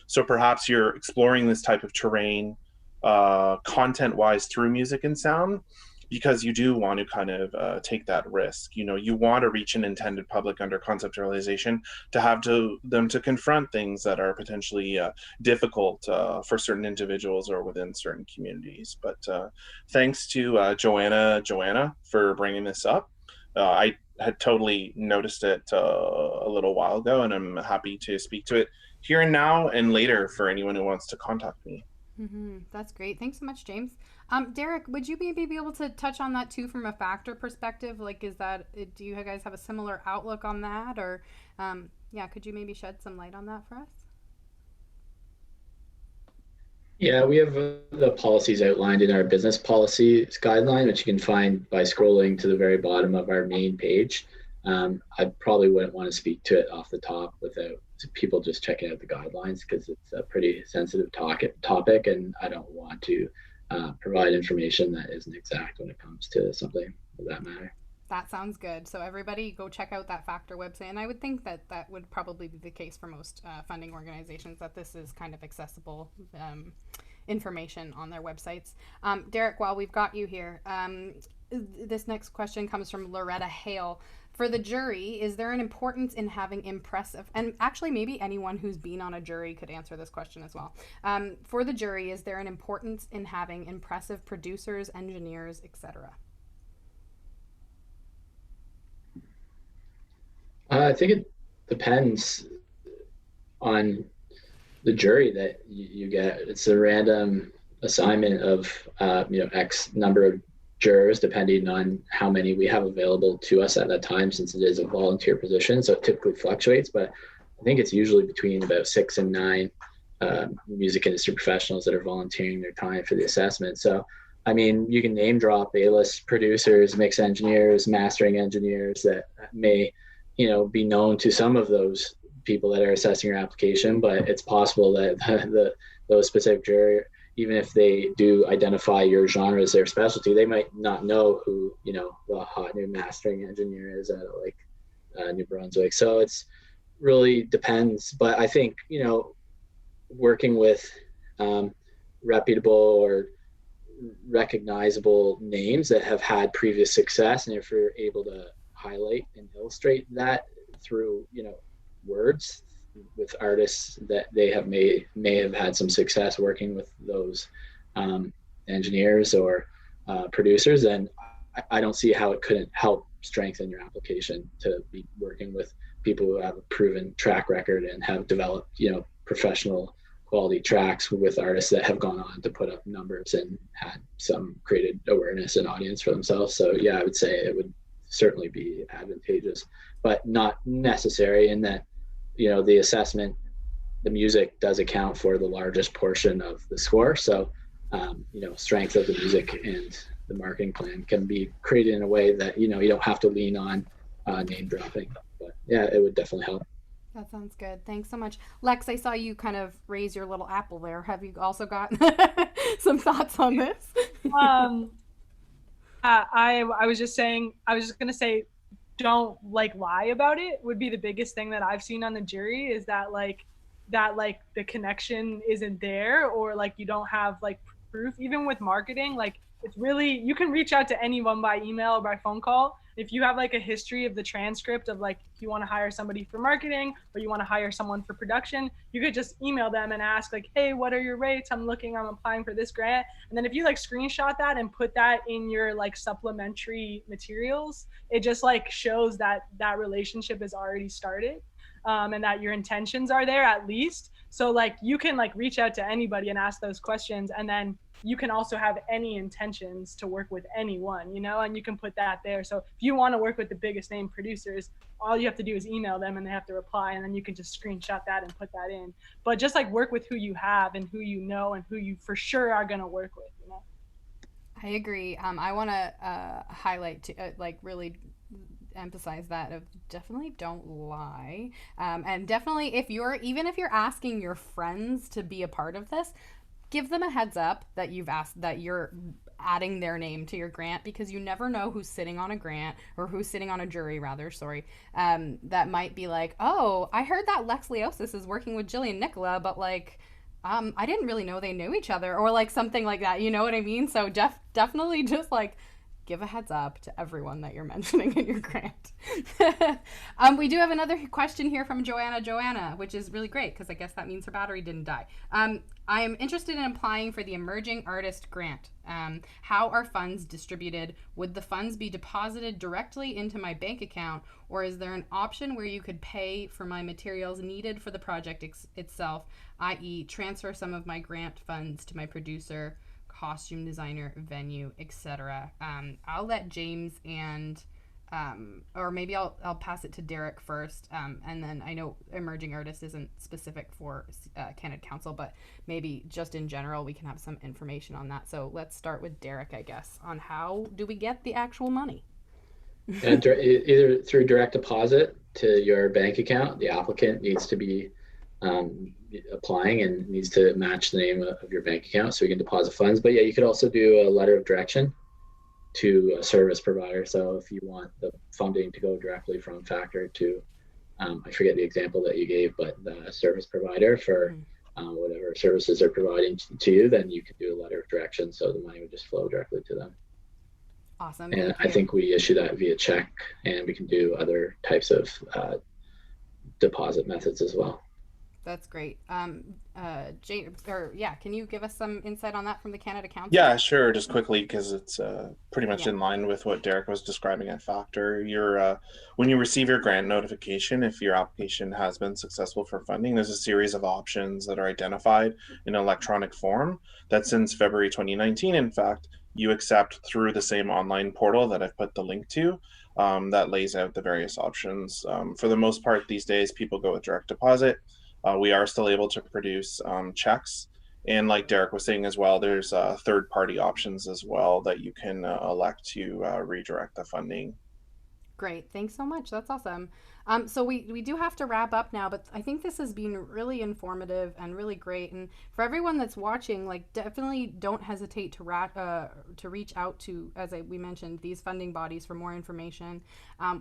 So perhaps you're exploring this type of terrain content-wise through music and sound, because you do want to kind of take that risk. You know, you want to reach an intended public under conceptualization, to have them to confront things that are potentially difficult for certain individuals or within certain communities. But thanks to Joanna for bringing this up. I had totally noticed it a little while ago, and I'm happy to speak to it here and now and later for anyone who wants to contact me. That's great. Thanks so much, James. Derek, would you maybe be able to touch on that too from a factor perspective? Like, do you guys have a similar outlook on that? Or, could you maybe shed some light on that for us? Yeah, we have the policies outlined in our business policies guideline, which you can find by scrolling to the very bottom of our main page. I probably wouldn't want to speak to it off the top without people just checking out the guidelines, because it's a pretty sensitive topic, and I don't want to provide information that isn't exact when it comes to something of that matter. That sounds good. So everybody go check out that factor website. And I would think that that would probably be the case for most funding organizations, that this is kind of accessible information on their websites. Derek, while we've got you here, this next question comes from Loretta Hale. For the jury, is there an importance in having impressive, and actually maybe anyone who's been on a jury could answer this question as well. For the jury, is there an importance in having impressive producers, engineers, etc.? I think it depends on the jury that you get. It's a random assignment of X number of jurors, depending on how many we have available to us at that time, since it is a volunteer position, so it typically fluctuates, but I think it's usually between about 6 and 9 music industry professionals that are volunteering their time for the assessment. So I mean, you can name drop A-list producers, mix engineers, mastering engineers that may be known to some of those people that are assessing your application, but it's possible that those specific jury, even if they do identify your genre as their specialty, they might not know who, the hot new mastering engineer is at New Brunswick. So it's really depends, but I think, working with reputable or recognizable names that have had previous success, and if you're able to highlight and illustrate that through words with artists that they have may have had some success working with those engineers or producers, then I don't see how it couldn't help strengthen your application to be working with people who have a proven track record and have developed professional quality tracks with artists that have gone on to put up numbers and had some created awareness and audience for themselves. So yeah, I would say it would certainly be advantageous, but not necessary in that, the assessment, the music does account for the largest portion of the score. So, strength of the music and the marketing plan can be created in a way that, you don't have to lean on name dropping, but yeah, it would definitely help. That sounds good. Thanks so much. Lex, I saw you kind of raise your little apple there. Have you also got some thoughts on this? I was just going to say, don't lie about it would be the biggest thing that I've seen on the jury, is that the connection isn't there, or you don't have proof. Even with marketing, it's really, you can reach out to anyone by email or by phone call. If you have a history of the transcript of if you want to hire somebody for marketing or you want to hire someone for production, you could just email them and ask hey, what are your rates? I'm applying for this grant. And then if you screenshot that and put that in your supplementary materials, it just shows that relationship is already started, and that your intentions are there at least. So you can reach out to anybody and ask those questions, and then you can also have any intentions to work with anyone, and you can put that there. So if you want to work with the biggest name producers, all you have to do is email them and they have to reply, and then you can just screenshot that and put that in. But just work with who you have and who you know and who you for sure are going to work with, I agree. I want to highlight, really emphasize that of definitely don't lie. And definitely even if you're asking your friends to be a part of this, give them a heads up that you're adding their name to your grant, because you never know who's sitting on a grant, or who's sitting on a jury rather, that might be oh, I heard that Lex Leosis is working with Gillian Nicola, but I didn't really know they knew each other, or something like that, you know what I mean? So definitely just give a heads up to everyone that you're mentioning in your grant. We do have another question here from Joanna, which is really great, because I guess that means her battery didn't die. I am interested in applying for the Emerging Artist Grant. How are funds distributed? Would the funds be deposited directly into my bank account, or is there an option where you could pay for my materials needed for the project itself, i.e. transfer some of my grant funds to my producer, costume designer, venue, etc.? I'll let James and or maybe I'll pass it to Derek first, and then I know Emerging Artist isn't specific for Canada Council, but maybe just in general we can have some information on that. So let's start with Derek, I guess, on how do we get the actual money? And either through direct deposit to your bank account. The applicant needs to be applying and needs to match the name of your bank account so you can deposit funds. But yeah, you could also do a letter of direction to a service provider. So if you want the funding to go directly from Factor to, I forget the example that you gave, but the service provider for whatever services they're providing to you, then you could do a letter of direction so the money would just flow directly to them. Awesome. And I think we issue that via check, and we can do other types of deposit methods as well. That's great. James, can you give us some insight on that from the Canada Council? Yeah, sure. Just quickly, because it's pretty much in line with what Derek was describing at Factor. When you receive your grant notification, if your application has been successful for funding, there's a series of options that are identified in electronic form that since February 2019, in fact, you accept through the same online portal that I've put the link to. That lays out the various options. For the most part these days, people go with direct deposit. We are still able to produce checks. And like Derek was saying as well, there's third-party options as well that you can elect to redirect the funding. Great. Thanks so much. That's awesome. So we do have to wrap up now, but I think this has been really informative and really great. And for everyone that's watching, like, definitely don't hesitate to reach out to, we mentioned, these funding bodies for more information.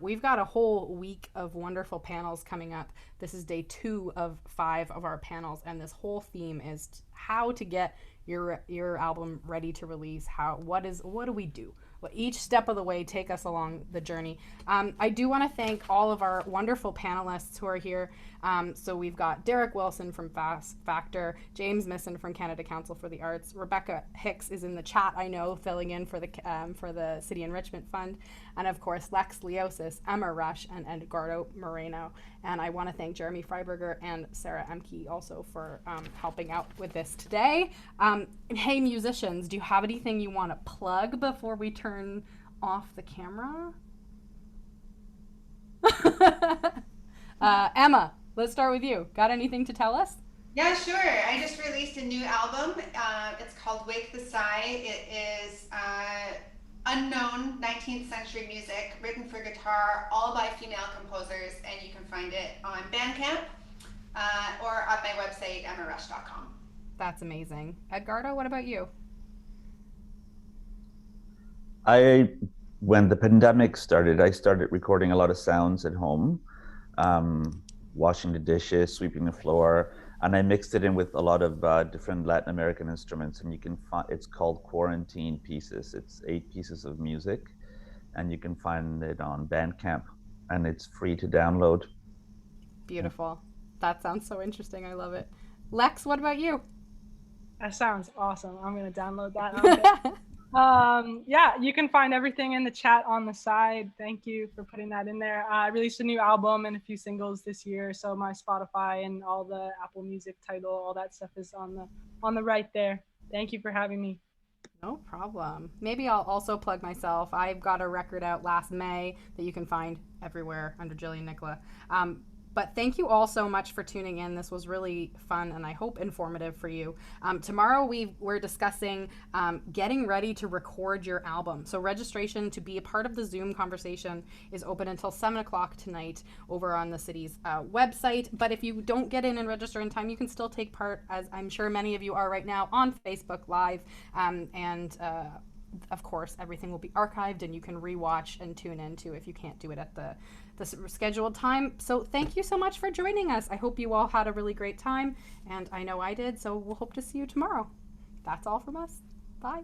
We've got a whole week of wonderful panels coming up. This is day 2 of 5 of our panels, and this whole theme is how to get your album ready to release. What do we do? Well, each step of the way, take us along the journey. I do want to thank all of our wonderful panelists who are here. So we've got Derek Wilson from Factor, James Missen from Canada Council for the Arts, Rebecca Hicks is in the chat, I know, filling in for the City Enrichment Fund, and of course Lex Leosis, Emma Rush, and Edgardo Moreno. And I want to thank Jeremy Freiberger and Sarah Emcee also for helping out with this today. And hey, musicians, do you have anything you want to plug before we turn off the camera? Emma, let's start with you. Got anything to tell us? Yeah, sure. I just released a new album. It's called Wake the Sigh. It is unknown 19th century music written for guitar, all by female composers, and you can find it on Bandcamp or at my website, emmarush.com. That's amazing. Edgardo, what about you? When the pandemic started, I started recording a lot of sounds at home, washing the dishes, sweeping the floor, and I mixed it in with a lot of different Latin American instruments. And you can find, it's called Quarantine Pieces. It's 8 pieces of music, and you can find it on Bandcamp, and it's free to download. Beautiful. That sounds so interesting. I love it. Lex, what about you? That sounds awesome. I'm going to download that. Yeah, you can find everything in the chat on the side. Thank you for putting that in there. I released a new album and a few singles this year, so my Spotify and all the Apple Music title, all that stuff is on the right there. Thank you for having me. No problem. Maybe I'll also plug myself. I've got a record out last May that you can find everywhere under Jillian Nicola. But thank you all so much for tuning in. This was really fun and I hope informative for you. Tomorrow we're discussing getting ready to record your album. So registration to be a part of the Zoom conversation is open until 7 o'clock tonight over on the city's website. But if you don't get in and register in time, you can still take part, as I'm sure many of you are right now, on Facebook Live. Of course, everything will be archived and you can rewatch and tune into if you can't do it at the scheduled time. So thank you so much for joining us. I hope you all had a really great time, and I know I did, so we'll hope to see you tomorrow. That's all from us. Bye.